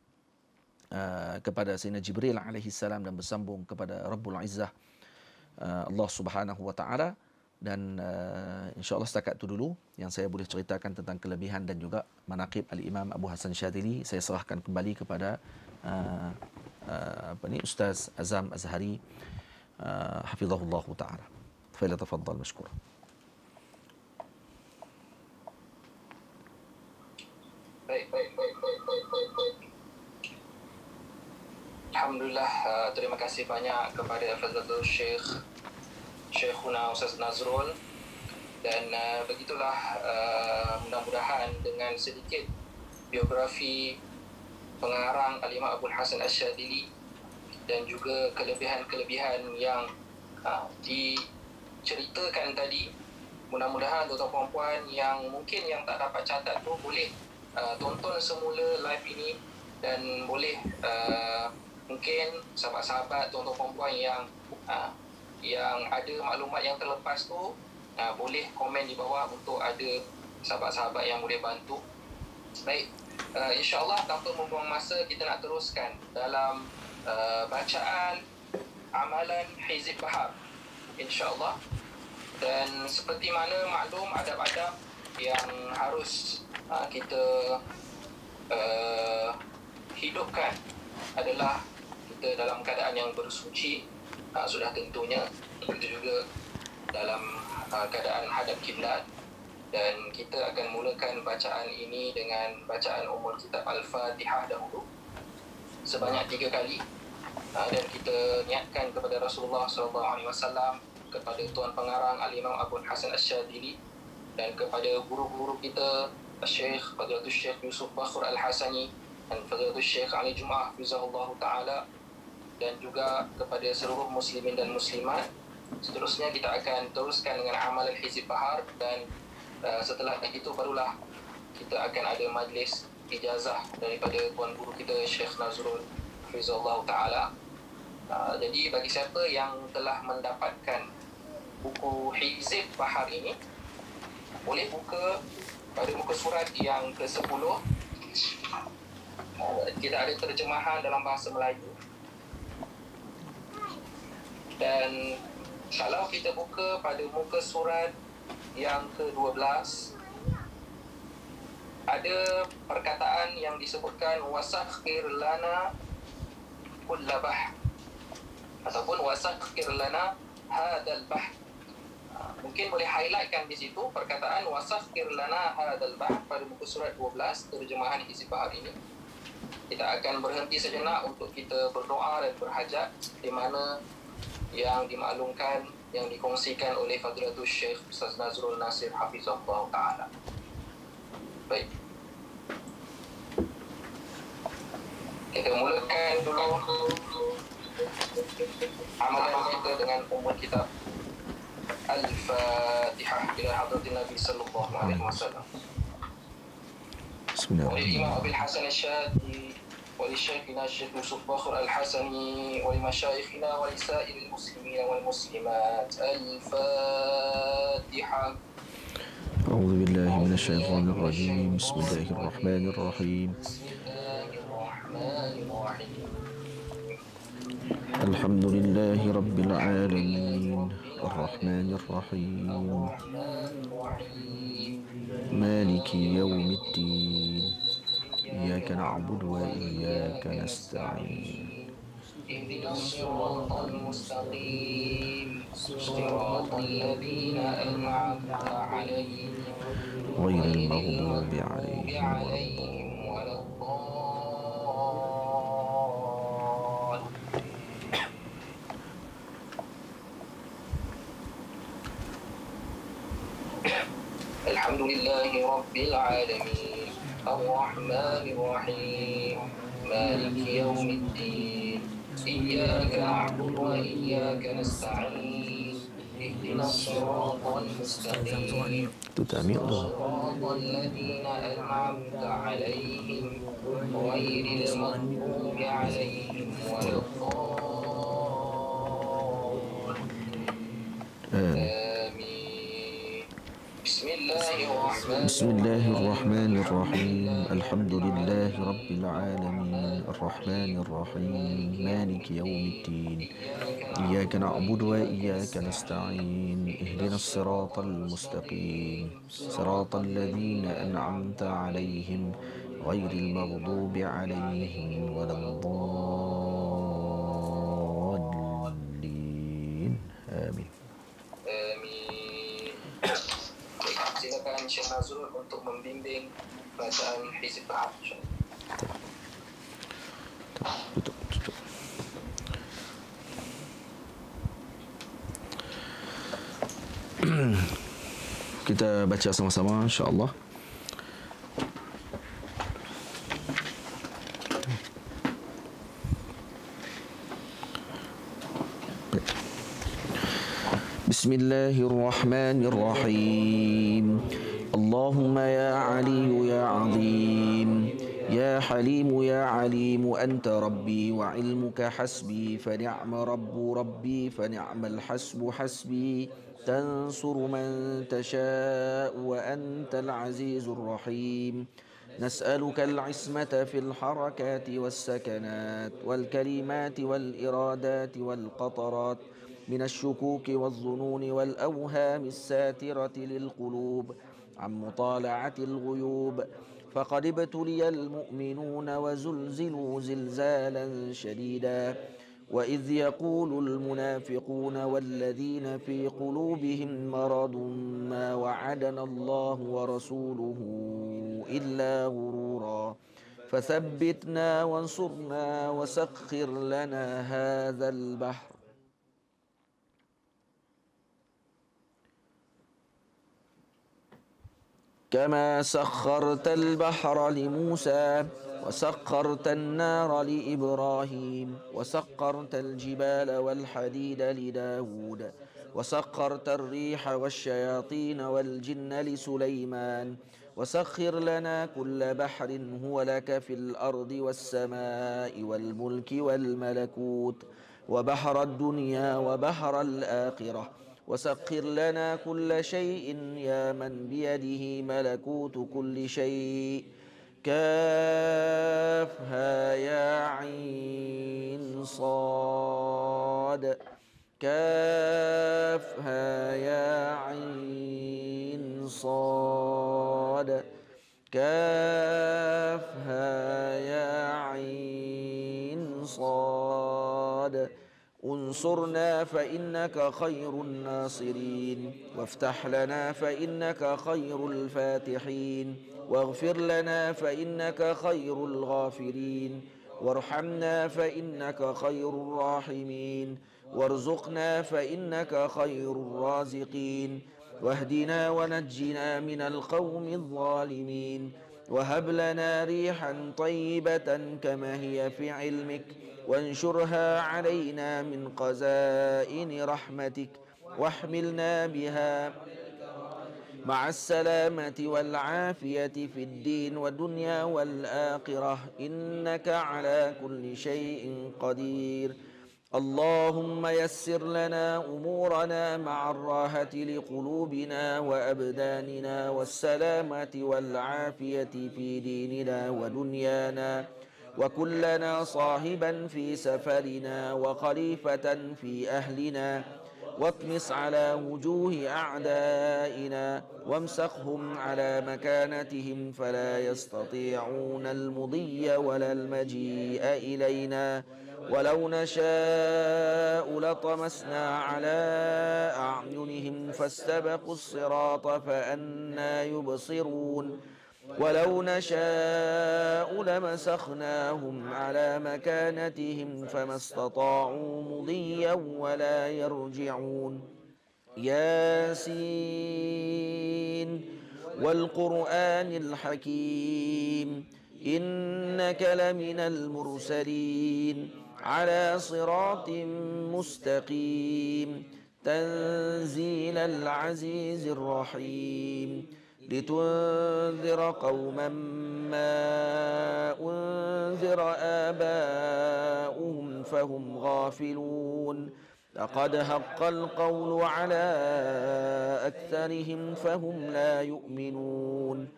Jibril alaihi salam, dan bersambung kepada Rabbul Izzah Allah Subhanahu wa taala. Dan insya-Allah setakat itu dulu yang saya boleh ceritakan tentang kelebihan dan juga manaqib Al-Imam Abu Hasan Syadzili. Saya serahkan kembali kepada Ustaz Azam Azhari hafizahullah taala. Falyatafaddal mashkura.
Baik. Alhamdulillah, terima kasih banyak kepada Fadlatul Syekhuna Ustaz Nazrul. Dan begitulah, mudah-mudahan dengan sedikit biografi pengarang Al-Imam Abu Hasan Asy-Syadzili dan juga kelebihan-kelebihan yang diceritakan tadi, mudah-mudahan tuan-tuan puan yang mungkin yang tak dapat catat tu boleh tonton semula live ini, dan boleh mungkin sahabat-sahabat tuan-tuan puan yang ada maklumat yang terlepas tu boleh komen di bawah untuk ada sahabat-sahabat yang boleh bantu. Baik, insya-Allah tanpa membuang masa, kita nak teruskan dalam bacaan amalan Hizib Bahar, insya-Allah. Dan seperti mana maklum, adab-adab yang harus kita hidupkan adalah kita dalam keadaan yang bersuci, sudah tentunya. Itu juga dalam keadaan hadap kiblat. Dan kita akan mulakan bacaan ini dengan bacaan umul kitab Al-Fatihah dahulu sebanyak 3 kali. Dan kita niatkan kepada Rasulullah SAW, kepada Tuan Pengarang Al-Imam Abu Hasan Asy-Syadzili, dan kepada guru-guru kita Syekh Fadilatul Syekh Yusuf Bakhr Al-Hasani dan Fadilatul Syekh Ali Jum'ah hafizahullah ta'ala, dan juga kepada seluruh muslimin dan muslimat. Seterusnya kita akan teruskan dengan amalan Hizib Bahar, dan setelah itu barulah kita akan ada majlis ijazah daripada Tuan Guru kita Syekh Nazrul Hafizahullah Ta'ala. Jadi bagi siapa yang telah mendapatkan buku Hizib Bahar ini, boleh buka pada muka surat yang ke-10. Kita ada terjemahan dalam bahasa Melayu. Dan kalau kita buka pada muka surat yang ke-12, ada perkataan yang disebutkan wasakhir lana kullabah ataupun wasakhir lana hadal bah. Mungkin boleh highlightkan di situ perkataan wasakhir lana hadal bah pada muka surat 12 terjemahan Hizib Bahar ini. Kita akan berhenti sejenak untuk kita berdoa dan berhajat di mana yang dimaklumkan, yang dikongsikan oleh Fadilatul Syekh Ustaz Nazrul Nasir Hafizahullah Ta'ala. Baik, kita mulakan dulu amalan kita dengan umur kitab Al-Fatihah ila hadratin Nabi sallallahu alaihi wasallam.
Bismillahirrahmanirrahim.
Imam Abil Hasan Al-Syadhi ولشيخنا الشيخ يوسف بخر الحسني ولمشايخنا ولسائر المسلمين والمسلمات. الفاتحة.
أعوذ بالله من الشيطان الرجيم. بسم الله الرحمن الرحيم. الحمد لله رب العالمين الرحمن الرحيم مالك يوم الدين إياك نعبد وإياك نستعين
اهدنا الصراط المستقيم صراط الذين أنعمت عليهم
غير المغضوب عليهم
ولا الضالين. الحمد لله رب العالمين الرحمن الرحيم مالك يوم الدين إياك نعبد وإياك نستعين اهدنا الصراط المستقيم صراط الذين أنعمت عليهم غير المغضوب عليهم ولا الضالين.
بسم الله الرحمن الرحيم الحمد لله رب العالمين الرحمن الرحيم مالك يوم الدين إياك نعبد وإياك نستعين اهدنا الصراط المستقيم صراط الذين أنعمت عليهم غير المغضوب عليهم ولا الضالين آمين.
Silakan Syekh Nazrul untuk membimbing bacaan Hizib Bahar.
Tutup. Kita baca sama-sama insya-Allah. Bismillahirrahmanirrahim. Allahumma ya Ali ya Azim ya Halim ya Alim anta Rabbi wa ilmuka hasbi fa ni'ma Rabbi fa ni'mal hasbu hasbi tansuru man tasha' wa antal azizur rahim. نسألك العصمة في الحركات والسكنات والكلمات والإرادات والقطرات من الشكوك والظنون والأوهام الساترة للقلوب عن مطالعة الغيوب فقد ابتلي المؤمنون وزلزلوا زلزالا شديدا وإذ يقول المنافقون والذين في قلوبهم مرض ما وعدنا الله ورسوله إلا غرورا فثبتنا وانصرنا وسخر لنا هذا البحر كما سخرت البحر لموسى وسخرت النار لإبراهيم وسخرت الجبال والحديد لداود وسخرت الريح والشياطين والجن لسليمان وسخر لنا كل بحر هو لك في الأرض والسماء والملك والملكوت وبحر الدنيا وبحر الآخرة. وسخر لنا كل شيء يا من بيده ملكوت كل شيء. كافها يا عين صاد. كافها يا عين صاد. كافها يا عين صاد. انصرنا فإنك خير الناصرين، وافتح لنا فإنك خير الفاتحين، واغفر لنا فإنك خير الغافرين، وارحمنا فإنك خير الراحمين، وارزقنا فإنك خير الرازقين، واهدنا ونجنا من القوم الظالمين، وهب لنا ريحا طيبة كما هي في علمك، وانشرها علينا من خزائن رحمتك، واحملنا بها مع السلامة والعافية في الدين والدنيا والآخرة، إنك على كل شيء قدير. اللهم يسر لنا أمورنا مع الراحة لقلوبنا وأبداننا والسلامة والعافية في ديننا ودنيانا، وكلنا صاحبا في سفرنا وخليفة في أهلنا، واطمس على وجوه أعدائنا وامسخهم على مكانتهم فلا يستطيعون المضي ولا المجيء إلينا. ولو نشاء لطمسنا على أعينهم فاستبقوا الصراط فأنى يبصرون. ولو نشاء لمسخناهم على مكانتهم فما استطاعوا مضيا ولا يرجعون. ياسين والقرآن الحكيم إنك لمن المرسلين على صراط مستقيم تنزيل العزيز الرحيم لتنذر قوما ما أنذر آباؤهم فهم غافلون. لقد حق القول على أكثرهم فهم لا يؤمنون.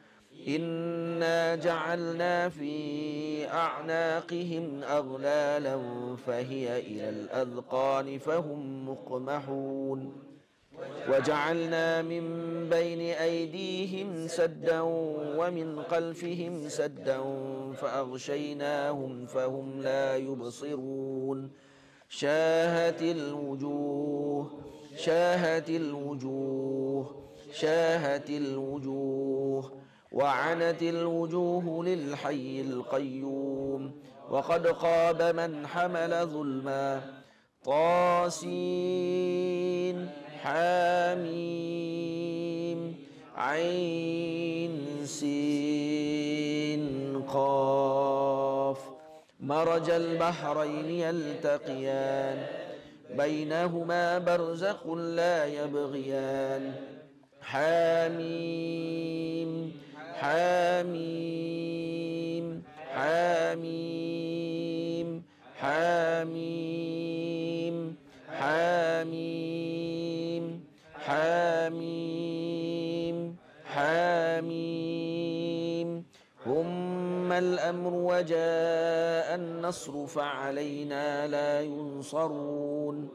إنا جعلنا في أعناقهم أغلالا فهي إلى الأذقان فهم مقمحون. وجعلنا من بين أيديهم سدا ومن خلفهم سدا فأغشيناهم فهم لا يبصرون. شاهت الوجوه شاهت الوجوه شاهت الوجوه وعنت الوجوه للحي القيوم وقد خاب من حمل ظلما. طاسين حاميم عين سين قاف مرج البحرين يلتقيان بينهما برزخ لا يبغيان. حاميم حاميم حاميم حاميم حاميم حاميم حاميم ثم الأمر وجاء النصر فعلينا لا ينصرون.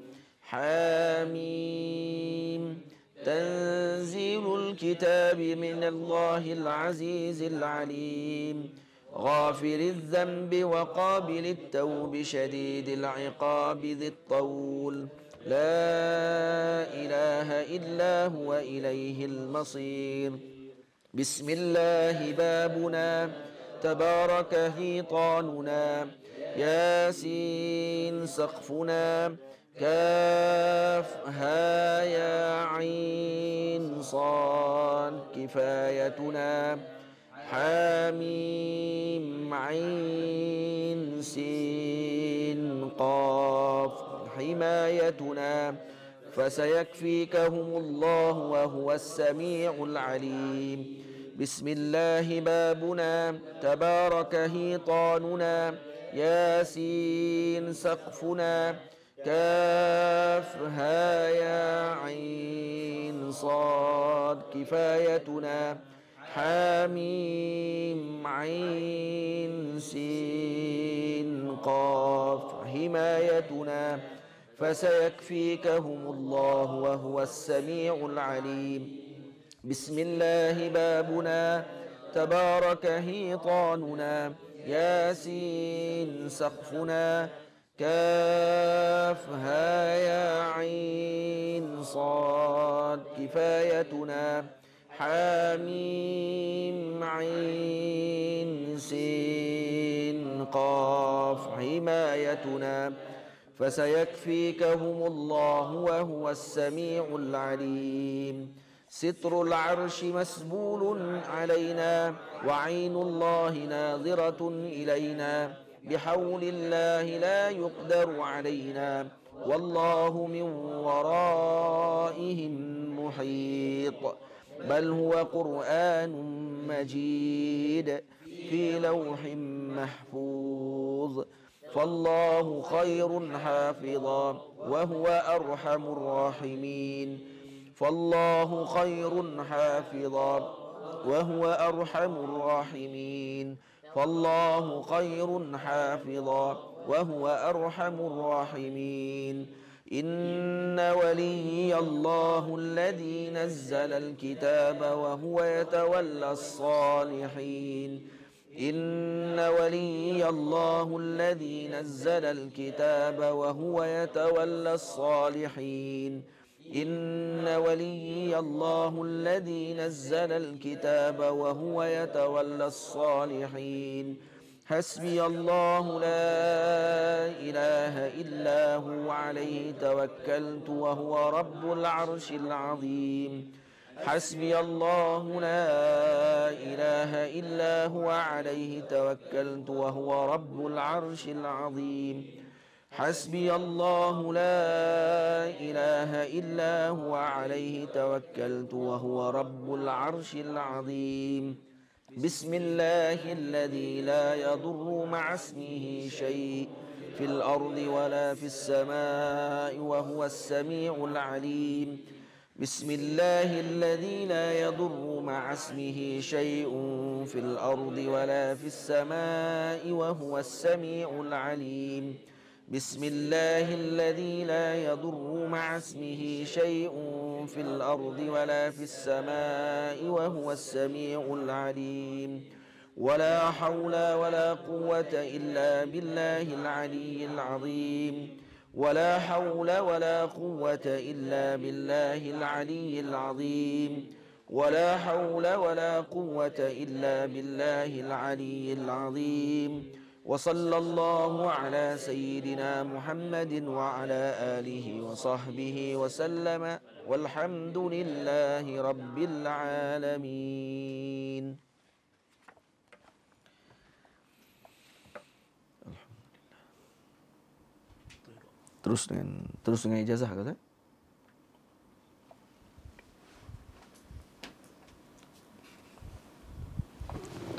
حاميم تنزيل الكتاب من الله العزيز العليم غافر الذنب وقابل التوب شديد العقاب ذي الطول لا إله إلا هو إليه المصير. بسم الله بابنا تبارك حيطاننا. ياسين سقفنا. كافها يا عين صاد كفايتنا. حاميم عين سين قاف حمايتنا. فسيكفيكهم الله وهو السميع العليم. بسم الله بابنا تبارك هيطاننا ياسين سقفنا كافها يا عين صاد كفايتنا حاميم عين سين قاف حمايتنا فسيكفيكهم الله وهو السميع العليم بسم الله بابنا تبارك هيطاننا ياسين سقفنا كافها يا عين صاد كفايتنا حاميم عين سين قاف حمايتنا فسيكفيكهم الله وهو السميع العليم ستر العرش مسبول علينا وعين الله ناظرة إلينا بحول الله لا يقدر علينا والله من ورائهم محيط بل هو قرآن مجيد في لوح محفوظ فالله خير حافظا وهو أرحم الراحمين فالله خير حافظا وهو أرحم الراحمين فالله خير حافظا وهو أرحم الراحمين إن ولي الله الذي نزل الكتاب وهو يتولى الصالحين إن ولي الله الذي نزل الكتاب وهو يتولى الصالحين إن ولي الله الذي نزل الكتاب وهو يتولى الصالحين حسبي الله لا إله إلا هو عليه توكلت وهو رب العرش العظيم حسبي الله لا إله إلا هو عليه توكلت وهو رب العرش العظيم حسبي الله لا إله إلا هو عليه توكلت وهو رب العرش العظيم بسم الله الذي لا يضر مع اسمه شيء في الأرض ولا في السماء وهو السميع العليم بسم الله الذي لا يضر مع اسمه شيء في الأرض ولا في السماء وهو السميع العليم بسم الله الذي لا يضر مع اسمه شيء في الأرض ولا في السماء وهو السميع العليم ولا حول ولا قوة إلا بالله العلي العظيم ولا حول ولا قوة إلا بالله العلي العظيم ولا حول ولا قوة إلا بالله العلي العظيم وصلى الله على سيدنا محمد وعلى آله وصحبه وسلم والحمد لله رب العالمين. Terus dengan ijazah kata?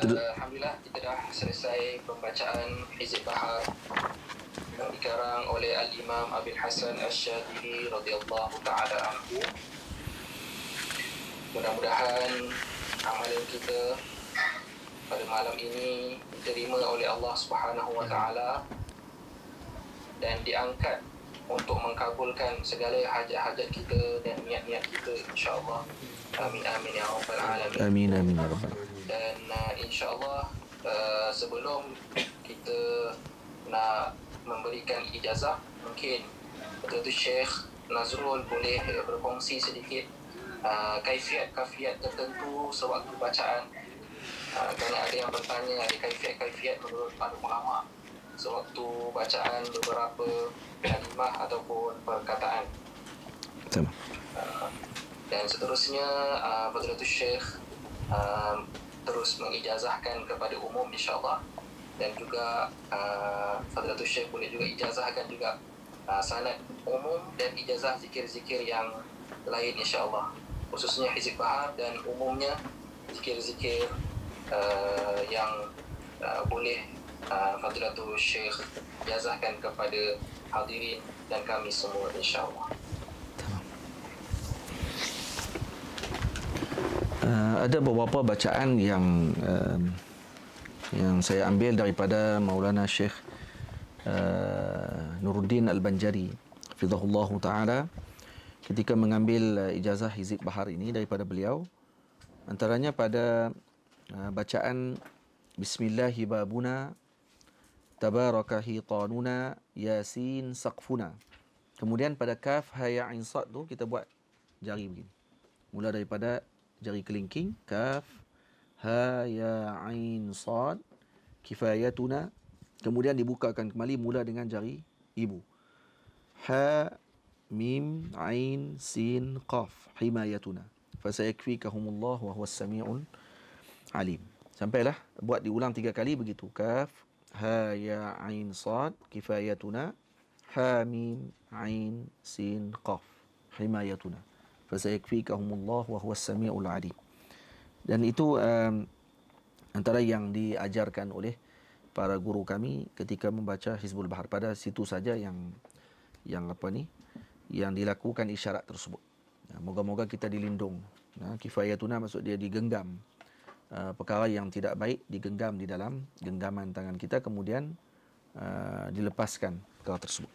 Alhamdulillah kita dah selesai pembacaan Hizb Bahar yang dikarang oleh Al-Imam Abil Hasan Asy-Syadzili radhiyallahu taala anhu. Mudah-mudahan amalan kita pada malam ini diterima oleh Allah Subhanahu wa taala dan diangkat untuk mengkabulkan segala hajat-hajat kita dan niat-niat kita insya-Allah. Amin amin ya rabbal alamin.
Amin amin ya rabbal alamin.
Dan insya-Allah sebelum kita nak memberikan ijazah, mungkin Datuk Syekh Nazrul boleh berkongsi sedikit kaifiat-kaifiat tertentu sewaktu bacaan. Kerana ada yang bertanya ada kaifiat-kaifiat menurut para ulama sewaktu bacaan beberapa kalimah ataupun perkataan. Dan seterusnya Fadilatul Syekh terus mengijazahkan kepada umum insya-Allah, dan juga Fadilatul Syekh boleh juga ijazahkan juga sanad umum dan ijazah zikir-zikir yang lain insya-Allah, khususnya Hizb Bahar dan umumnya zikir-zikir yang boleh Fadilatul Syekh jazahkan kepada hadirin dan kami semua, insya-Allah.
Ada beberapa bacaan yang saya ambil daripada Maulana Syekh Nuruddin Al-Banjari hafizahullah taala ketika mengambil ijazah Hizib Bahar ini daripada beliau, antaranya pada bacaan Bismillahi babuna tabaraka hitanuna yasin saqfuna. Kemudian pada kaf ha ya ain sad tu kita buat jari begini. Mula daripada jari kelingking, kaf ha ya ain sad kifayatuna, kemudian dibukakan kembali mula dengan jari ibu. Ha mim ain sin qaf himayatuna fasayakfikahumullah wa huwas samiul alim. Sampailah buat diulang 3 kali begitu. Kaf ha ya ain sad kifayatuna, ha mim ain sin qaf himayatuna fasayakfikahumullah wa huwas samiul alim. Dan itu antara yang diajarkan oleh para guru kami ketika membaca Hizbul Bahar. Pada situ saja yang dilakukan isyarat tersebut. Moga-moga kita dilindung. Kifayatuna maksud dia digenggam. Perkara yang tidak baik digenggam di dalam genggaman tangan kita, kemudian dilepaskan perkara tersebut.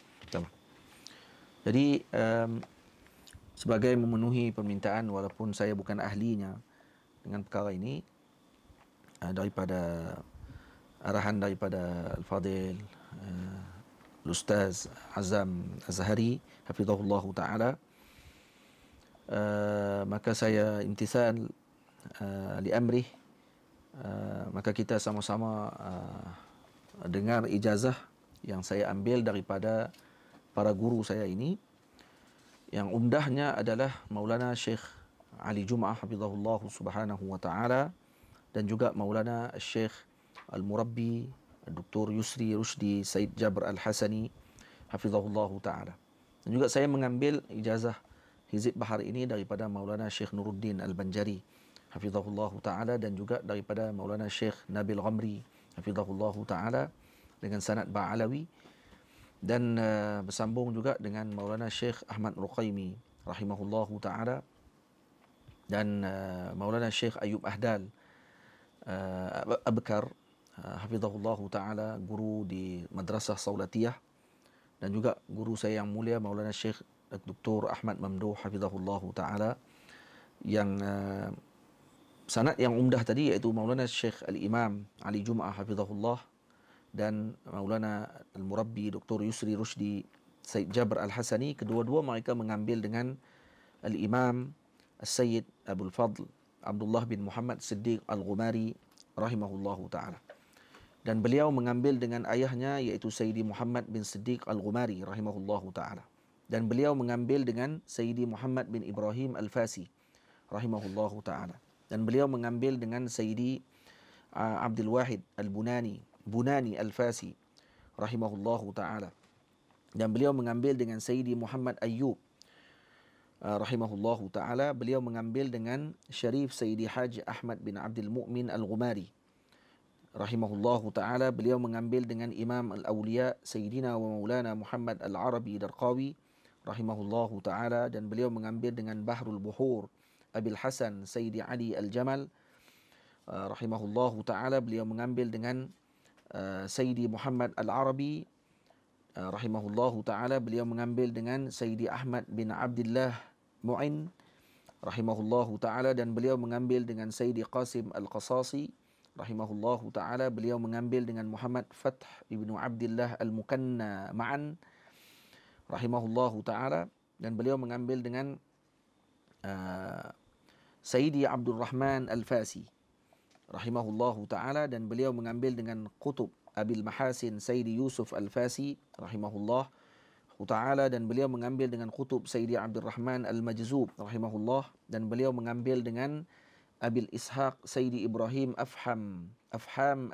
Jadi sebagai memenuhi permintaan, walaupun saya bukan ahlinya dengan perkara ini, daripada arahan daripada Al-Fadil Ustaz Azam Azhari hafizahullah taala, maka saya imtithal li amrih. Maka kita sama-sama dengar ijazah yang saya ambil daripada para guru saya ini, yang umdahnya adalah Maulana Syekh Ali Jum'ah hafizahullah subhanahu wa ta'ala, dan juga Maulana Syekh Al-Murabbi Dr. Yusri Rushdi Said Jabr Al-Hasani hafizahullah ta'ala. Dan juga saya mengambil ijazah Hizib Bahar ini daripada Maulana Syekh Nuruddin Al-Banjari hafizahullah ta'ala, dan juga daripada Maulana Syekh Nabil Ghamri hafizahullah ta'ala dengan sanad Ba'alawi, dan bersambung juga dengan Maulana Syekh Ahmad Ruqaimi rahimahullah ta'ala, dan Maulana Syekh Ayub Ahdal Abkar hafizahullah ta'ala, guru di Madrasah Saulatiyah, dan juga guru saya yang mulia Maulana Syekh Dr. Ahmad Mamduh hafizahullah ta'ala, yang sanad yang umdah tadi iaitu Maulana Syekh Al-Imam Ali Jum'ah hafizahullah, dan Maulana Al-Murabbi Dr. Yusri Rushdi Said Jabr Al-Hasani. Kedua-dua mereka mengambil dengan Al-Imam As-Sayyid Abdul Fadl Abdullah bin Muhammad Siddiq Al-Ghumari rahimahullahu ta'ala, dan beliau mengambil dengan ayahnya iaitu Sayyidi Muhammad bin Siddiq Al-Ghumari rahimahullahu ta'ala, dan beliau mengambil dengan Sayyidi Muhammad bin Ibrahim Al-Fasi rahimahullahu ta'ala, dan beliau mengambil dengan Sayyidi Abdul Wahid Bunani Al-Fasi rahimahullahu ta'ala, dan beliau mengambil dengan Sayyidi Muhammad Ayyub rahimahullahu ta'ala. Beliau mengambil dengan Syarif Sayyidi Haji Ahmad bin Abdul Mu'min Al-Ghumari rahimahullahu ta'ala. Beliau mengambil dengan Imam Al-Awliya Sayyidina wa Maulana Muhammad Al-Arabi Darqawi rahimahullahu ta'ala, dan beliau mengambil dengan Bahrul Buhur Abil Hasan Sayyidi Ali Al-Jamal rahimahullahu ta'ala. Beliau mengambil dengan Sayyidi Muhammad Al-Arabi rahimahullahu ta'ala. Beliau mengambil dengan Sayyidi Ahmad bin Abdullah Mu'in rahimahullahu ta'ala, dan beliau mengambil dengan Sayyidi Qasim Al-Qasasi rahimahullahu ta'ala. Beliau mengambil dengan Muhammad Fath ibnu Abdullah Al-Mukanna Ma'an rahimahullahu ta'ala, dan beliau mengambil dengan Sayyidi Abdul Rahman Al-Fasi rahimahullahu ta'ala, dan beliau mengambil dengan Qutub Abil Mahasin Sayyidi Yusuf Al-Fasi rahimahullah ta'ala, dan beliau mengambil dengan Qutub Sayyidi Abdul Rahman Al-Majzub rahimahullah, dan beliau mengambil dengan Abil Ishaq Sayyidi Ibrahim Afham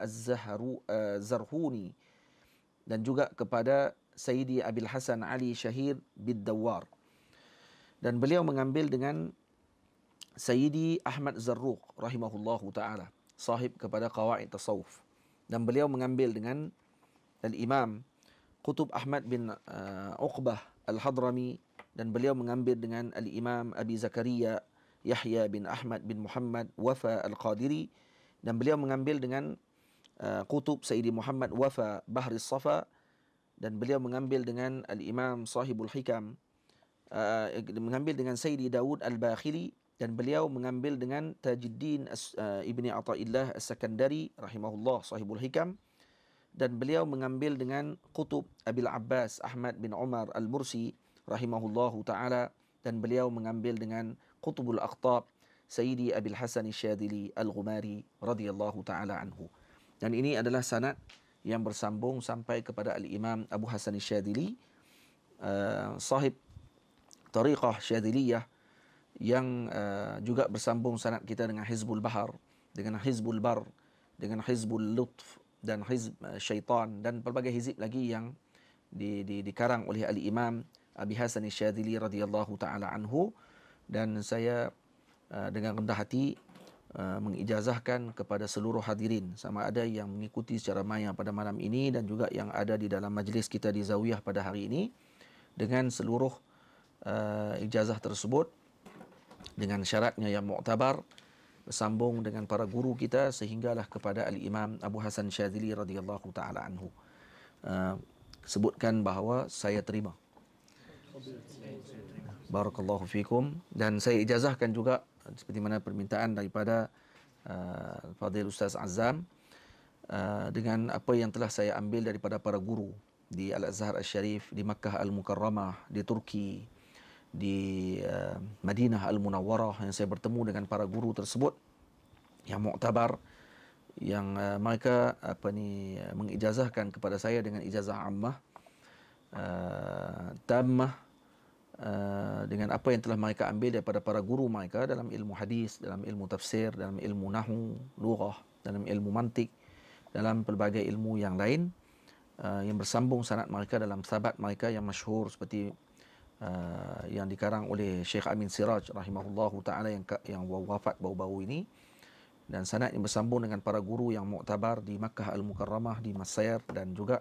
Az-Zarhuni, dan juga kepada Sayyidi Abil Hasan Ali Syahir Bid Dawar, dan beliau mengambil dengan Sayyidi Ahmad Zarruq rahimahullahu ta'ala, sahib kepada qawaid tasawuf. Dan beliau mengambil dengan Al-Imam Qutub Ahmad bin Uqbah Al-Hadrami, dan beliau mengambil dengan Al-Imam Abi Zakaria Yahya bin Ahmad bin Muhammad Wafa Al-Qadiri, dan beliau mengambil dengan Qutub Sayyidi Muhammad Wafa Bahri Safa, dan beliau mengambil dengan Al-Imam Sahibul Hikam, mengambil dengan Sayyidi Dawud Al-Bakhili, dan beliau mengambil dengan Tajuddin Ibni Athaillah As-Sakandari rahimahullah Sahibul Hikam, dan beliau mengambil dengan Qutub Abil Abbas Ahmad bin Umar Al-Mursi rahimahullahu ta'ala, dan beliau mengambil dengan Qutubul Aqtab Sayyidi Abil Hasan Syadili Al-Ghumari radhiyallahu ta'ala anhu. Dan ini adalah sanad yang bersambung sampai kepada Al-Imam Abu Hasan Syadili, sahib tariqah Syadiliyah, yang juga bersambung sanad kita dengan Hizbul Bahar, dengan Hizbul Bar, dengan Hizbul Lutf, dan Hizb Syaitan, dan pelbagai hizib lagi yang dikarang oleh Al-Imam Abi Hasan Syadili radhiyallahu ta'ala anhu. Dan saya dengan rendah hati mengijazahkan kepada seluruh hadirin, sama ada yang mengikuti secara maya pada malam ini dan juga yang ada di dalam majlis kita di Zawiyah pada hari ini, dengan seluruh ijazah tersebut dengan syaratnya yang mu'tabar, bersambung dengan para guru kita sehinggalah kepada Al-Imam Abu Hasan Syadili radhiyallahu ta'ala anhu. Sebutkan bahawa saya terima. Barakallahu fikum. Dan saya ijazahkan juga seperti mana permintaan daripada Fadil Ustaz Azam, dengan apa yang telah saya ambil daripada para guru di Al-Azhar Al-Syarif, di Makkah Al-Mukarramah, di Turki, di Madinah Al-Munawwarah, yang saya bertemu dengan para guru tersebut yang mu'tabar, yang mereka mengijazahkan kepada saya dengan ijazah ammah tammah, dengan apa yang telah mereka ambil daripada para guru mereka dalam ilmu hadis, dalam ilmu tafsir, dalam ilmu nahwu, lughah, dalam ilmu mantik, dalam pelbagai ilmu yang lain, yang bersambung sanad mereka dalam sahabat mereka yang masyhur seperti yang dikarang oleh Syekh Amin Siraj rahimahullahu ta'ala yang wafat baru-baru ini, dan sanad yang bersambung dengan para guru yang muktabar di Makkah Al-Mukarramah, di Mesir, dan juga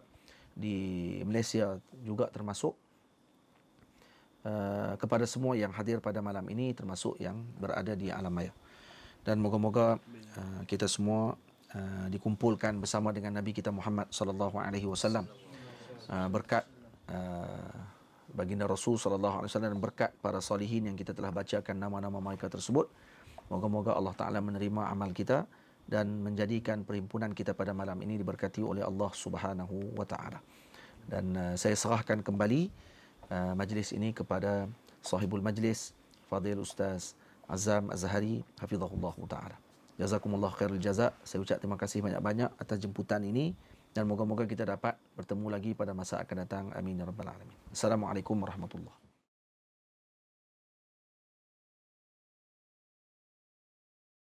di Malaysia juga termasuk, kepada semua yang hadir pada malam ini, termasuk yang berada di alam maya. Dan moga-moga kita semua dikumpulkan bersama dengan Nabi kita Muhammad sallallahu alaihi wasallam, berkat baginda Rasul sallallahu alaihi wasallam, dan berkat para salihin yang kita telah bacakan nama-nama mereka tersebut. Moga-moga Allah Taala menerima amal kita dan menjadikan perhimpunan kita pada malam ini diberkati oleh Allah Subhanahu wa taala. Dan saya serahkan kembali majlis ini kepada sahibul majlis, Fadil Ustaz Azam Az-Zahari hafizahullah taala. Jazakumullah khairul jazak. Saya ucap terima kasih banyak-banyak atas jemputan ini, dan moga-moga kita dapat bertemu lagi pada masa akan datang. Amin ya rabbal alamin. Assalamualaikum warahmatullahi